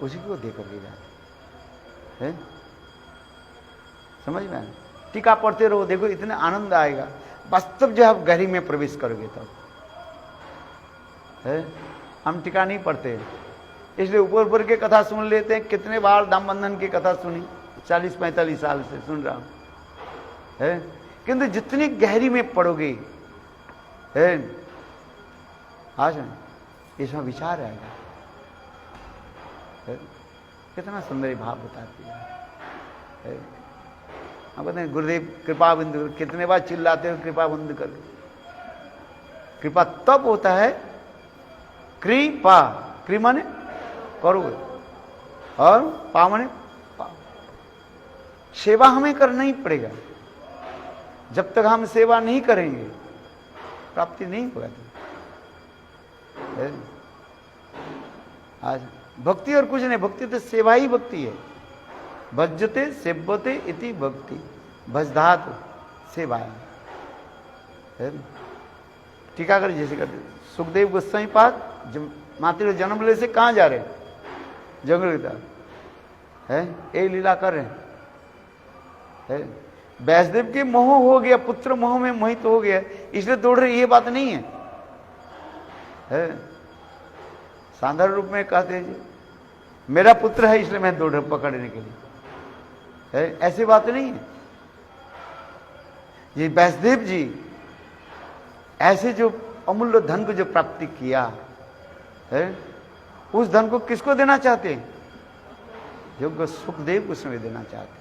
उसी को देकर के जाते हैं। समझ में? टीका पढ़ते रहो, देखो इतने आनंद आएगा। वास्तव जो आप गहरी में प्रवेश करोगे तब है। हम टीका नहीं पढ़ते, इसलिए ऊपर ऊपर के कथा सुन लेते हैं। कितने बार दाम बंधन की कथा सुनी, 40-45 साल से सुन रहा हूं है। किंतु जितनी गहरी में पढ़ोगे है, आज इसमें विचार आएगा है। कितना सुंदर भाव बताती है। हम कहते हैं गुरुदेव कृपा बिंदु, कितने बार चिल्लाते हो कृपा बिंदु कर। कृपा तब होता है, कृपा, कृ माने करोगे और पा माने सेवा हमें करना ही पड़ेगा। जब तक हम सेवा नहीं करेंगे प्राप्ति नहीं होगा। आज भक्ति और कुछ नहीं, भक्ति तो सेवा ही भक्ति है। भजते सेव्यते इति भक्ति, भजधात सेवाया। टीकाकर जैसे करते, सुखदेव गोस्वामी पाद मातृ जन्म ले से कहां जा रहे? जंगल की तरफ है, ये लीला कर रहे हैं। वैष्णदेव के मोह हो गया, पुत्र मोह में मोहित हो गया, इसलिए दौड़ रहे, ये बात नहीं है। साधारण रूप में कहते हैं मेरा पुत्र है इसलिए मैं दौड़ रहा पकड़ने के लिए है, ऐसी बात नहीं है। ये वैष्णदेव जी ऐसे जो अमूल्य धन को जो प्राप्ति किया है, उस धन को किसको देना चाहते हैं? योग्य सुखदेव को समय देना चाहते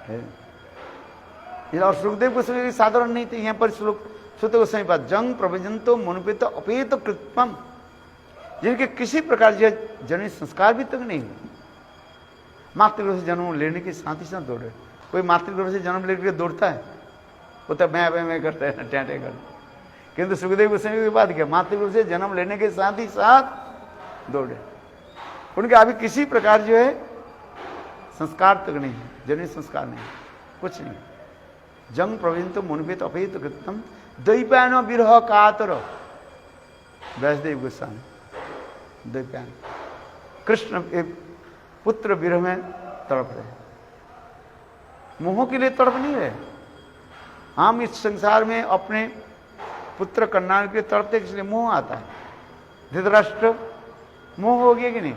हैं। और सुखदेव को समय साधारण नहीं थे। यहां पर श्लोक सुत गोस्वामी पाद, जंग प्रवजंतो मनुपेत अपेत कृत्वम, जिनके किसी प्रकार जनित संस्कार भी तक नहीं हुए, मातृगृह से जन्म लेने के साथ ही साथ दौड़े। कोई मातृगृह से जन्म लेकर दौड़ता है? वो तो मैं करता है, टैटे करता। किंतु सुखदेव गोस्वामी की बात क्या, मातृगृह से जन्म लेने के साथ ही साथ दौड़े। उनके अभी किसी प्रकार जो है संस्कार तक नहीं है, जनित संस्कार नहीं, कुछ नहीं। जंग प्रवीण मुनिपेत अपेत कृतम दैपायन विरह कातर, वैष्णदेव गोस्वामी दैपायन कृष्ण पुत्र विरह में तड़प रहे, मोह के लिए तड़प नहीं रहे। हम इस संसार में अपने पुत्र कन्या के लिए तड़पते, इसलिए मोह आता है। धृतराष्ट्र मोह हो गया कि नहीं?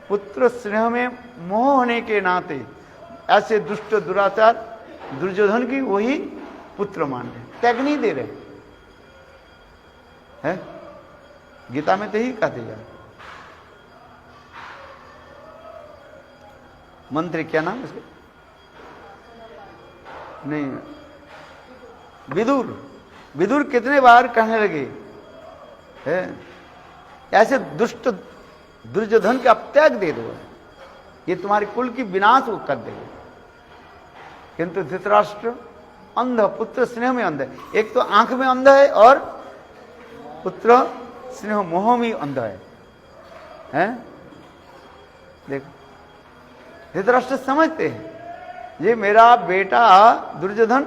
पुत्र स्नेह में मोह होने के नाते ऐसे दुष्ट दुराचार दुर्योधन की वही पुत्र मान रहे, त्याग नहीं दे रहे हैं। गीता में तो ही कहते जा, मंत्री क्या नाम उसके, नहीं, विदुर। विदुर कितने बार कहने लगे है, ऐसे दुष्ट दुर्योधन का त्याग दे दो, ये तुम्हारे कुल की विनाश वो कर देगा। किंतु धृतराष्ट्र अंध, पुत्र स्नेह में अंध है। एक तो आंख में अंध है और पुत्र स्नेह मोह में अंध है? देखो धृतराष्ट्र समझते हैं ये मेरा बेटा दुर्योधन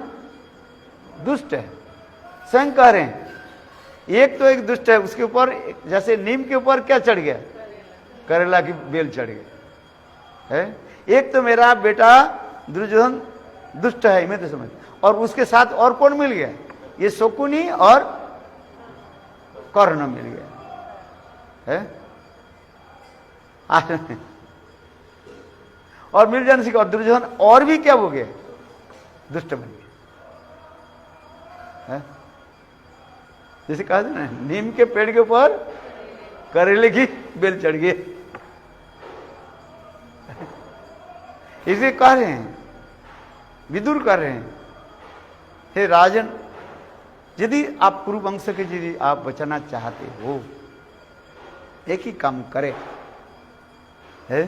दुष्ट है। स्वयं कह रहे हैं एक तो एक दुष्ट है, उसके ऊपर जैसे नीम के ऊपर क्या चढ़ गया, करेला की बेल चढ़ गया है। एक तो मेरा बेटा दुर्योधन दुष्ट है, मैं तो समझ, और उसके साथ और कौन मिल गया, ये शकुनी और कर्ण मिल गया है। और मिल जाने से और दुर्योधन और भी क्या हो गया, दुष्ट बन गया है। जैसे कहा था ना, नीम के पेड़ के ऊपर करेले की बेल चढ़ गई। इसे कह रहे हैं, विदुर कर रहे हैं, हे राजन, यदि आप पूर्व वंश के यदि आप बचाना चाहते हो, एक ही काम करे है,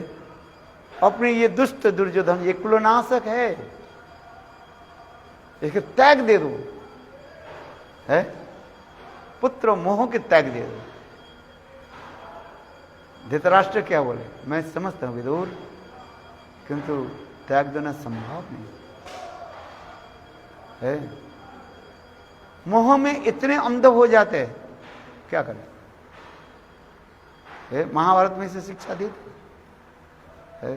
अपने ये दुष्ट दुर्योधन ये कुलनाशक है, इसके त्याग दे दो, है पुत्र मोह के त्याग दे दो। धृतराष्ट्र क्या बोले, मैं समझता हूं विदुर, किंतु त्याग देना संभव नहीं है। मोह में इतने अंध हो जाते हैं, क्या करें। महाभारत में इसे शिक्षा दी है,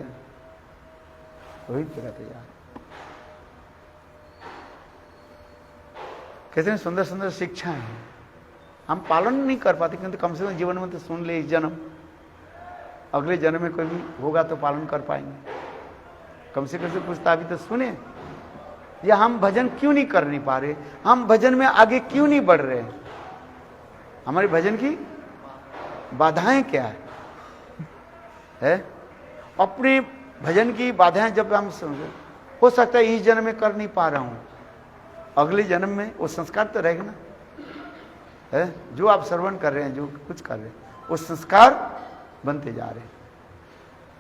वही कहते यार, कितने सुंदर सुंदर शिक्षाएं हैं, हम पालन नहीं कर पाते, किंतु कम से कम जीवन में तो सुन ले इस जन्म, अगले जन्म में कोई भी होगा तो पालन कर पाएंगे। कम से कम कुछ अभी तो सुने, या हम भजन क्यों नहीं कर नहीं पा रहे, हम भजन में आगे क्यों नहीं बढ़ रहे, हमारे भजन की बाधाएं क्या है? अपने भजन की बाधाएं जब हम समझे, हो सकता है इस जन्म में कर नहीं पा रहा हूं, अगले जन्म में वो संस्कार तो रहेगा ना, है जो आप श्रवण कर रहे हैं, जो कुछ कर रहे हैं, वो संस्कार बनते जा रहे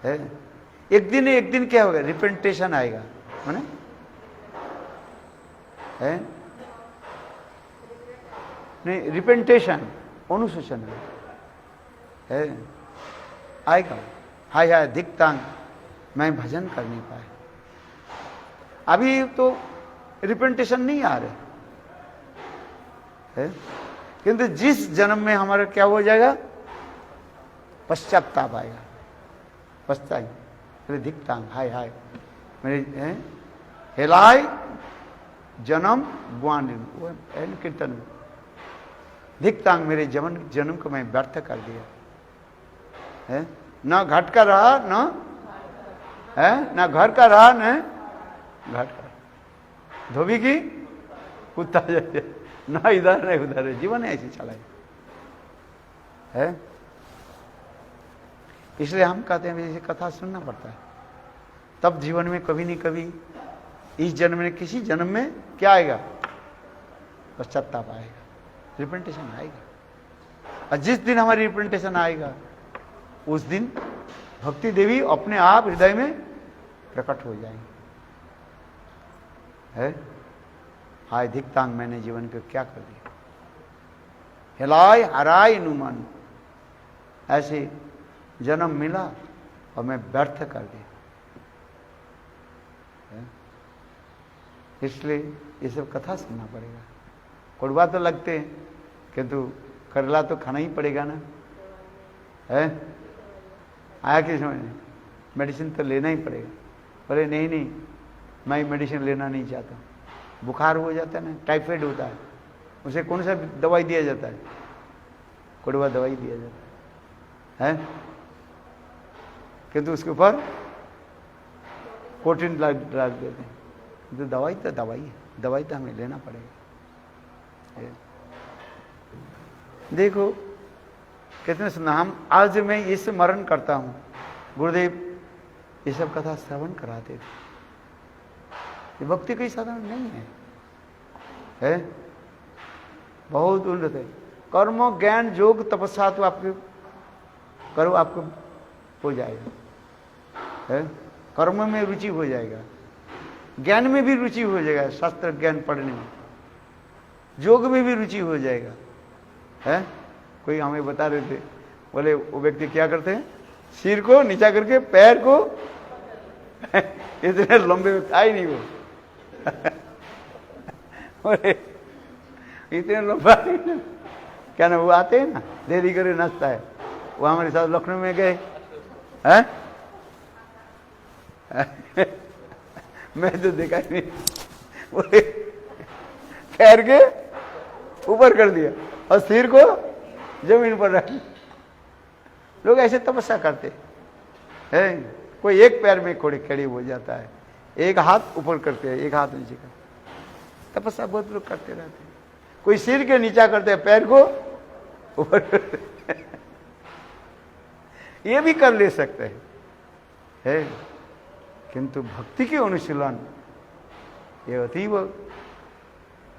हैं। एक दिन क्या होगा, रिपेंटेशन आएगा, है ना, है नहीं, रिपेंटेशन अनुशोचन है आएगा। हाय हाय दिक्तांग, मैं भजन कर नहीं पाया, अभी तो रिपेंटेशन नहीं आ रहे है, किंतु जिस जन्म में हमारा क्या हो जाएगा, पश्चाताप आएगा, पछताएं, मेरे दिक्तांग, हाय हाय मेरे हेलाय जन्म बुआन, कीर्तन में दिक्तांग, मेरे जन्म को मैं व्यर्थ कर दिया है, न घट का रहा न है, न घर का रहा न घट का, धोबी की कुत्ता जैसे, न इधर न उधर, जीवन ऐसे चला है। इसलिए हम कहते हैं ऐसी कथा सुनना पड़ता है, तब जीवन में कभी नहीं कभी, इस जन्म में किसी जन्म में क्या आएगा, पश्चाताप आएगा, रिपेंटेशन आएगा। और जिस दिन हमारी रिपेंटेशन आएगा, उस दिन भक्ति देवी अपने आप हृदय में प्रकट हो जाएंगे, है हाय धिक्तांग, मैंने जीवन को क्या कर दिया, हिलाय हराय नुमन, ऐसे जन्म मिला और मैं व्यर्थ कर दिया। इसलिए ये सब कथा सुनना पड़ेगा, कड़वा तो लगते हैं, किंतु करला तो खाना ही पड़ेगा ना, है आया कि समझ, मेडिसिन तो लेना ही पड़ेगा। बोले नहीं नहीं, मैं मेडिसिन लेना नहीं चाहता, बुखार हो जाता है ना, टाइफाइड होता है, उसे कौन सा दवाई दिया जाता है, कड़वा दवाई दिया जाता है, किंतु उसके ऊपर प्रोटीन डाल देते हैं, तो दवाई है, दवाई तो हमें लेना पड़ेगा। देखो कितने सुना, हम आज मैं ये स्मरण करता हूं, गुरुदेव ये सब कथा श्रवण कराते थे, ये भक्ति कोई साधारण नहीं है, बहुत उन्नत है। कर्म ज्ञान योग तपस्या तो आपके करो, आपको हो जाएगा, है कर्म में रुचि हो जाएगा, ज्ञान में भी रुचि हो जाएगा, शास्त्र ज्ञान पढ़ने में, योग में भी रुचि हो जाएगा, है। कोई हमें बता रहे थे, बोले वो व्यक्ति क्या करते हैं, सिर को नीचा करके पैर को इतने लंबे था ही नहीं वो इतने लंबा क्या ना, वो आते हैं ना देरी करे नाचता है, वो हमारे साथ लखनऊ में गए हैं, मैं तो देखा ही नहीं, बोले पैर के ऊपर कर दिया और सिर को जमीन पर रख। लोग ऐसे तपस्या करते हैं, कोई एक पैर में खड़े हो जाता है, एक हाथ ऊपर करते हैं, एक हाथ नीचे करते, तपस्या बहुत लोग करते रहते हैं। कोई सिर के नीचा करते हैं, पैर को ऊपर करते हैं, ये भी कर ले सकते हैं, है। किंतु भक्ति के अनुशीलन ये अतीव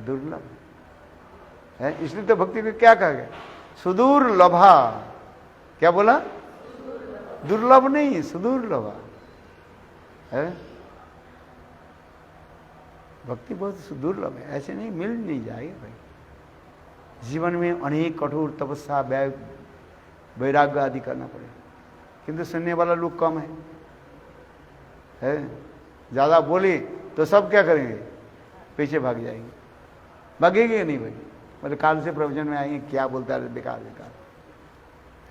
दुर्लभ है। इसलिए तो भक्ति को क्या कहा गया, सुदूर लभा। क्या बोला, दुर्लभ नहीं, सुदूर लभा है। भक्ति बहुत दुर्लभ है, ऐसे नहीं मिल नहीं जाएगा भाई। जीवन में अनेक कठोर तपस्या, वैराग्य आदि करना पड़ेगा, किंतु सुनने वाला लोग कम है। ज्यादा बोले तो सब क्या करेंगे, पीछे भाग जाएंगे। भागेंगे नहीं भाई, मतलब काल से प्रवचन में आएंगे, क्या बोलता है बेकार बेकार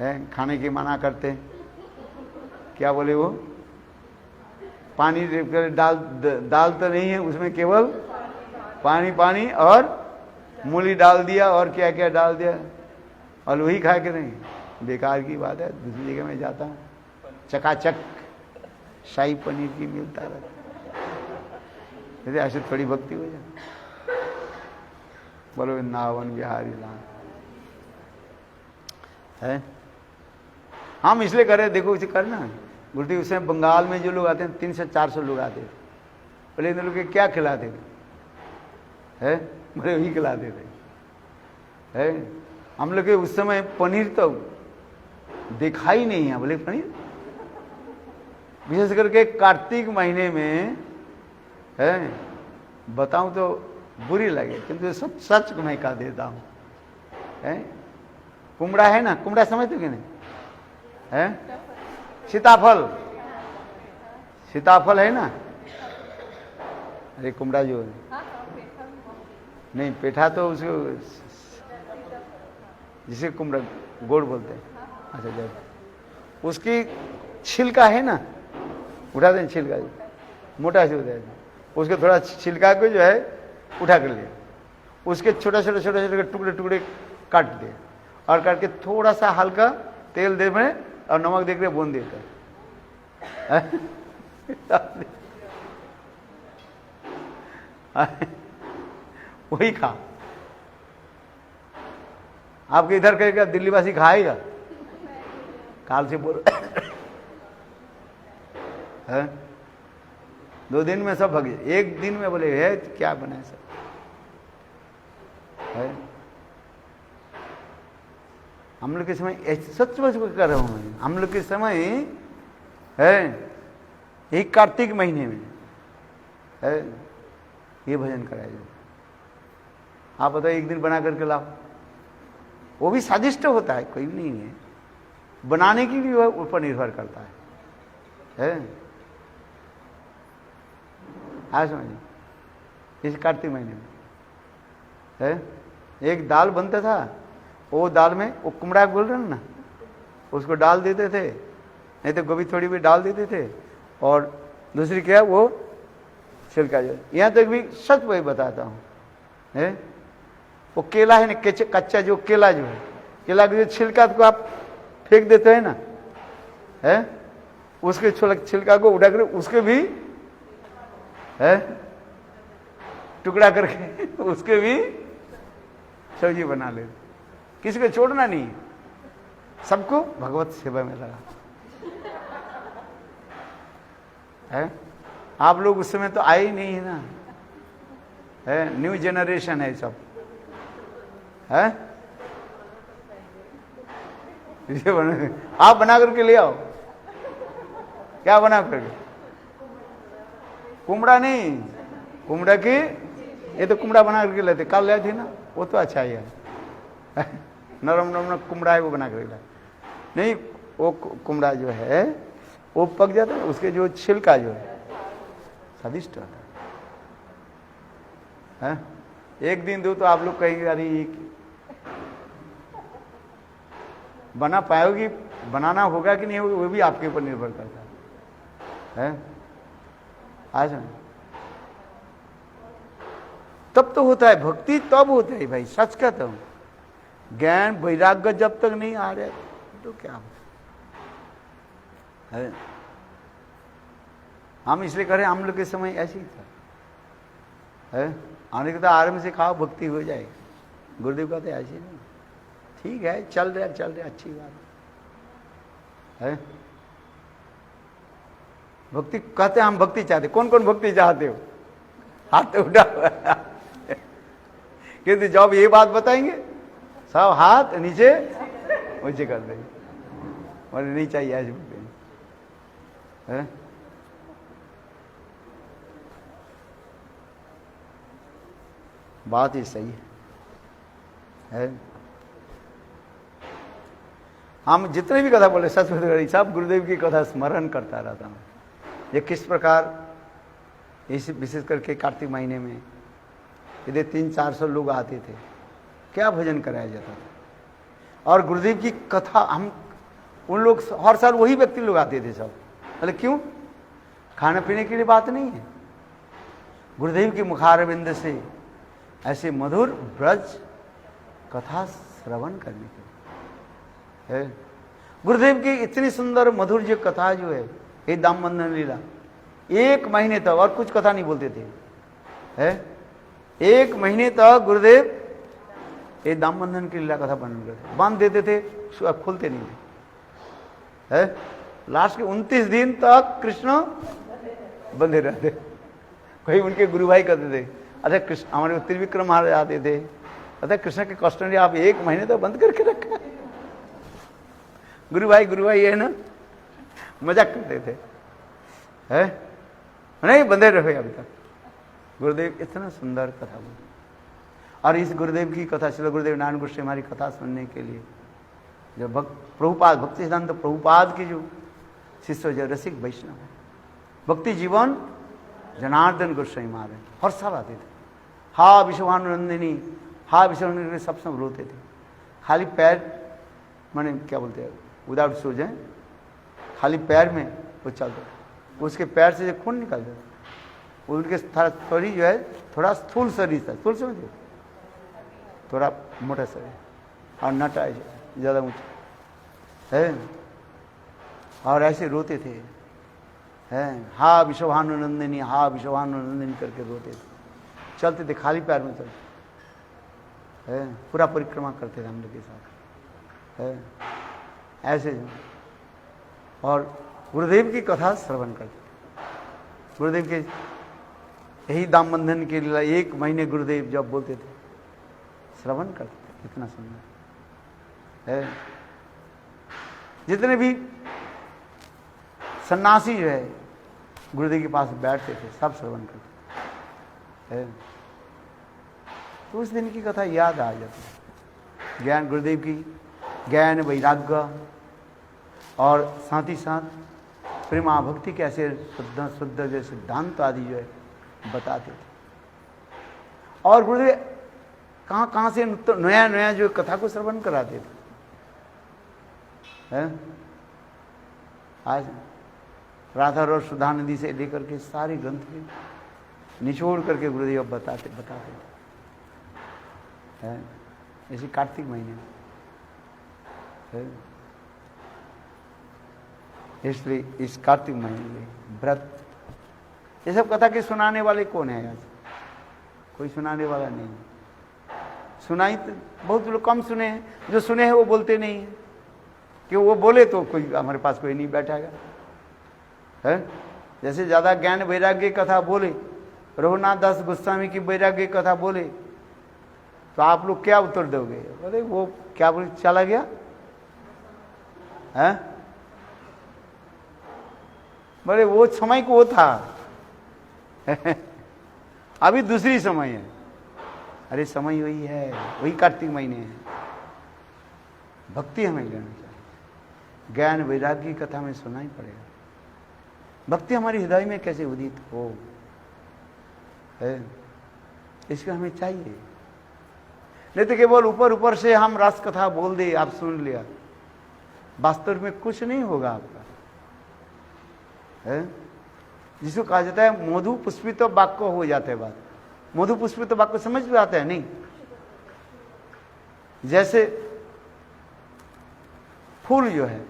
है। खाने की मना करते हैं, क्या बोले वो, पानी दाल तो नहीं है उसमें, केवल पानी पानी और मूली डाल दिया और क्या क्या डाल दिया, और वही खा के नहीं, बेकार की बात है। दूसरी जगह में जाता हूँ, चकाचक शाही पनीर की मिलता रहता, जैसे ऐसे थोड़ी भक्ति हो जाए। बोलो वृंदावन बिहारी लाल है। हम इसलिए करें, देखो इसे करना गुरुदेव, उसमें बंगाल में जो लोग आते हैं 300-400 लोग आते थे, बोले इन लोग के क्या खिलाते थे, है बोले वही खिलाते थे है। हम लोग के उस समय पनीर तो देखा ही नहीं है, बोले पनीर, विशेष करके कार्तिक महीने में है। बताऊं तो बुरी लगे, किंतु सब सच मैं कह देता हूं है। कुमड़ा है ना, कुमड़ा समझते कि नहीं है, सीताफल, सीताफल है ना, अरे कुमड़ा जो है नहीं, पेठा तो उसको जिसे कुमड़ा गोड़ बोलते हैं। अच्छा जब उसकी छिलका है ना, उठा दें छिलका, मोटा से होता है, उसके थोड़ा छिलका को जो है उठा कर लिया, उसके छोटा छोटा छोटे छोटे टुकड़े टुकड़े काट दिए, और काट के थोड़ा सा हल्का तेल दे में और नमक देख रहे बूंद देकर वही खा। आपके इधर कहेगा दिल्ली वासी खाएगा, काल से बोल है। 2 दिन में सब भग, एक दिन में बोले है क्या बनाए सब है। हम लोग के समय सच कर रहा हूं मैं, हम लोग के समय है एक कार्तिक महीने में है ये भजन कराया जाए। आप बताओ, एक दिन बना करके लाओ, वो भी स्वादिष्ट होता है, कोई भी नहीं है, बनाने की भी ऊपर निर्भर करता है। आज समझिए, इस कार्तिक महीने में है एक दाल बनता था, वो दाल में वो कुमड़ा बोल रहे ना, उसको डाल देते थे, नहीं तो गोभी थोड़ी भी डाल देते थे, और दूसरी क्या वो छिलका जो, यहाँ तक भी सच वही बताता हूँ है। वो केला है ना, कच्चा जो केला जो है, केला के जो छिलका को आप फेंक देते हैं ना है, उसके छिलका को उठा कर उसके भी है टुकड़ा करके उसके भी सब्जी बना ले, किसी को छोड़ना नहीं, सबको भगवत सेवा में लगा है। आप लोग उस समय तो आए ही नहीं है ना है, न्यू जनरेशन है सब है। आप बना करके ले आओ, क्या बना करके, कुमड़ा नहीं, कुमड़ा की ये तो कुमड़ा बना करके लेते, कल लाए थे ना, वो तो अच्छा ही है नरम नरम कुमड़ा है, वो बना करके लाए नहीं। वो कुमड़ा जो है वो पक जाता है, उसके जो छिलका जो है स्वादिष्ट होता है। एक दिन दो तो आप लोग कहेंगे अरे बना पाओगी, बनाना होगा कि नहीं होगा वो भी आपके ऊपर निर्भर करता है। आज तब तो होता है भक्ति, तब होता है भाई, सच कहता हूं। ज्ञान वैराग्य जब तक नहीं आ रहे तो क्या है। हम इसलिए करें, हम लोग के समय ऐसे ही था है, आने के तो आराम से खाओ भक्ति हो जाएगी। गुरुदेव कहते ऐसे नहीं, ठीक है चल रहे अच्छी बात है। भक्ति कहते हम भक्ति चाहते, कौन कौन भक्ति चाहते हो, हाथ तो उठा किंतु जब ये बात बताएंगे सब हाथ नीचे ऊंचे कर देंगे, और नहीं चाहिए ऐसे बोलते हैं। बात ही सही है। हम जितने भी कथा बोले सच सब गुरुदेव की कथा स्मरण करता रहता हूँ। ये किस प्रकार इस विशेष करके कार्तिक महीने में इधर 300-400 लोग आते थे, क्या भजन कराया जाता था। और गुरुदेव की कथा हम उन लोग हर साल वही व्यक्ति लोग आते थे सब। अरे क्यों? खाने पीने के लिए बात नहीं है, गुरुदेव के मुखारविंद से ऐसे मधुर ब्रज कथा श्रवण करने के लिए। गुरुदेव की इतनी सुंदर मधुर जो कथा जो है दाम बंधन लीला, 1 महीने तक और कुछ कथा नहीं बोलते थे। 1 महीने तक गुरुदेव ये दाम बंधन की लीला कथा बांध देते थे, खुलते नहीं थे। लास्ट के 29 दिन तक कृष्ण बंधे रहते। कोई उनके गुरु भाई कहते थे, अच्छा कृष्ण, हमारे त्रिविक्रम महाराज आते थे, अच्छा कृष्ण के कस्टमर आप 1 महीने तक बंद करके रखा। गुरु भाई है ना, मजाक करते थे। नहीं बंधे रहे अभी तक। गुरुदेव इतना सुंदर कथा बोले। और इस गुरुदेव की कथा, श्री गुरुदेव नारायण गोस्वामी हमारी कथा सुनने के लिए जो प्रभुपाद भक्ति सिद्धांत प्रभुपाद के जो शिष्य जो रसिक वैष्णव है, भक्ति जीवन जनार्दन गोस्वामी महाराज हर साल आते थे। हा विश्वानंदिनी, हा विश्वानंदिनी सब सब रोते थे। खाली पैर माने क्या बोलते हैं, विदाउट शूज है, खाली पैर में वो चलते थे। उसके पैर से जो खून निकलता था, उनके शरीर जो है थोड़ा स्थूल शरीर था, स्थूल समझिए, थोड़ा मोटा शरीर और नटा ज़्यादा ऊँचा है। और ऐसे रोते थे, हा विश्वानुनंदिनी, हा विश्वानुनंदिनी करके रोते थे। चलते थे खाली पैर में चलते, पूरा परिक्रमा करते थे हम लोग के साथ ऐसे। और गुरुदेव की कथा श्रवण करते थे। गुरुदेव के यही दाम बंधन के लिए 1 महीने गुरुदेव जब बोलते थे श्रवण करते थे। कितना सुंदर है। जितने भी सन्यासी जो है गुरुदेव के पास बैठते थे सब श्रवण करते थे। तो उस दिन की कथा याद आ जाती है। ज्ञान गुरुदेव की ज्ञान वैराग्य और साथ ही साथ प्रेमा भक्ति कैसे शुद्ध जो सिद्धांत आदि जो है बताते थे। और गुरुदेव कहाँ से नया नया जो कथा को श्रवण कराते थे। आज राधा और सुधा नदी से लेकर के सारी ग्रंथ के निचोड़ करके गुरुदेव बताते थे। इसी कार्तिक महीने में, इसलिए इस कार्तिक महीने में व्रत, ये सब कथा के सुनाने वाले कौन है? आज कोई सुनाने वाला नहीं। सुनाई तो बहुत लोग कम सुने हैं, जो सुने हैं वो बोलते नहीं है कि वो बोले तो कोई हमारे पास कोई नहीं बैठेगा। जैसे ज़्यादा ज्ञान वैराग्य कथा बोले, रघुनाथ दास गोस्वामी की वैराग्य कथा बोले, तो आप लोग क्या उत्तर दोगे? बोले वो क्या बोले, चला गया है। बोले वो समय को वो था अभी दूसरी समय है। अरे समय वही है, वही कार्तिक महीने है। भक्ति हमें लेना चाहिए, ज्ञान वैराग्य की कथा में सुनना ही पड़ेगा। भक्ति हमारी हृदय में कैसे उदित हो है, इसका हमें चाहिए। नहीं तो केवल ऊपर ऊपर से हम रस कथा बोल दे, आप सुन लिया, वास्तव में कुछ नहीं होगा आपका। है जिसको कहा जाता है मधु पुष्पित वाक्य हो जाता है। बात मधु पुष्पित वाक्य समझ में आता है नहीं? जैसे फूल जो है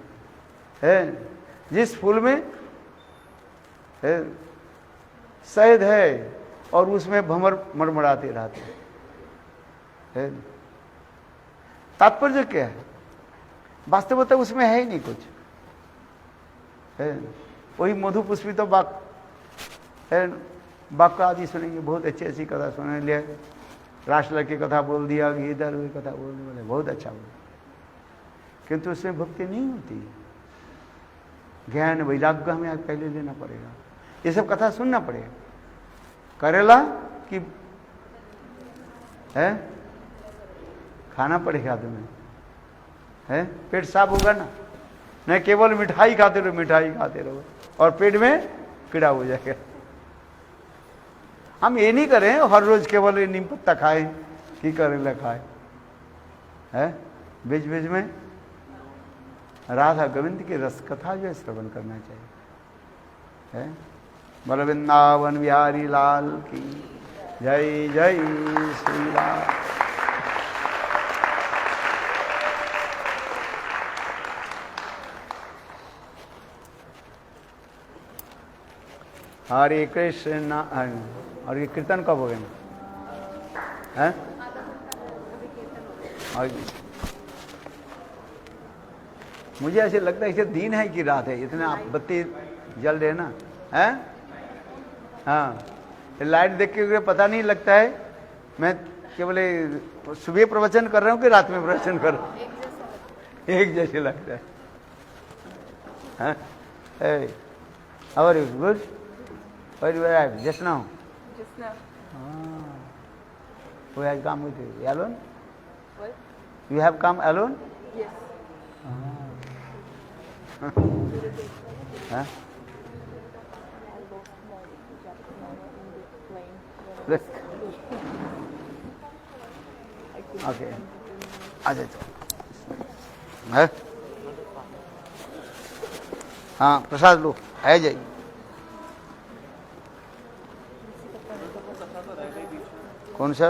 जिस फूल में शहद है और उसमें भंवर मरमराते रहते हैं, तात्पर्य क्या है? वास्तवता उसमें है ही नहीं कुछ। वही मधु पुष्पित वाक्य आदि सुनेंगे, बहुत अच्छी अच्छी कथा सुने लिए राष्ट्र की कथा बोल दिया, इधर हुई कथा बोलने वाले बहुत अच्छा बोला, किंतु उसमें भक्ति नहीं होती। ज्ञान वैराग्य हमें आज पहले लेना पड़ेगा, ये सब कथा सुनना पड़ेगा। करेला कि है खाना पड़ेगा तुम्हें, है पेट साफ होगा ना, नहीं केवल मिठाई खाते रहो, मिठाई खाते रहो और पेट में कीड़ा हो जाएगा। हम ये नहीं करें हर रोज केवल नीम पत्ता खाएं कि करेला खाए, है बीच बीच में राधा गोविंद की रस कथा जो है श्रवण करना चाहिए, है। बोल वृंदावन बिहारी लाल की जय, जय श्री राम। हरे कृष्ण। और ये कीर्तन कब हो गए हैं? मुझे ऐसे लगता है इसे दिन है कि रात है, इतने आप बत्ती जल रहे ना, हैं? हाँ, लाइट देख के पता नहीं लगता है मैं केवल सुबह प्रवचन कर रहा हूँ कि रात में प्रवचन कर रहा हूँ, एक जैसे लगता है। Hey, how are you? Good? Where you arrived? Just now? Just now. Ah. Who has come with you? You alone? What? You have come alone? Yes. Huh? I lost my Look. I couldn't Okay. find आ जाओ। है? हाँ प्रसाद लो, है जाइए। कौन सा?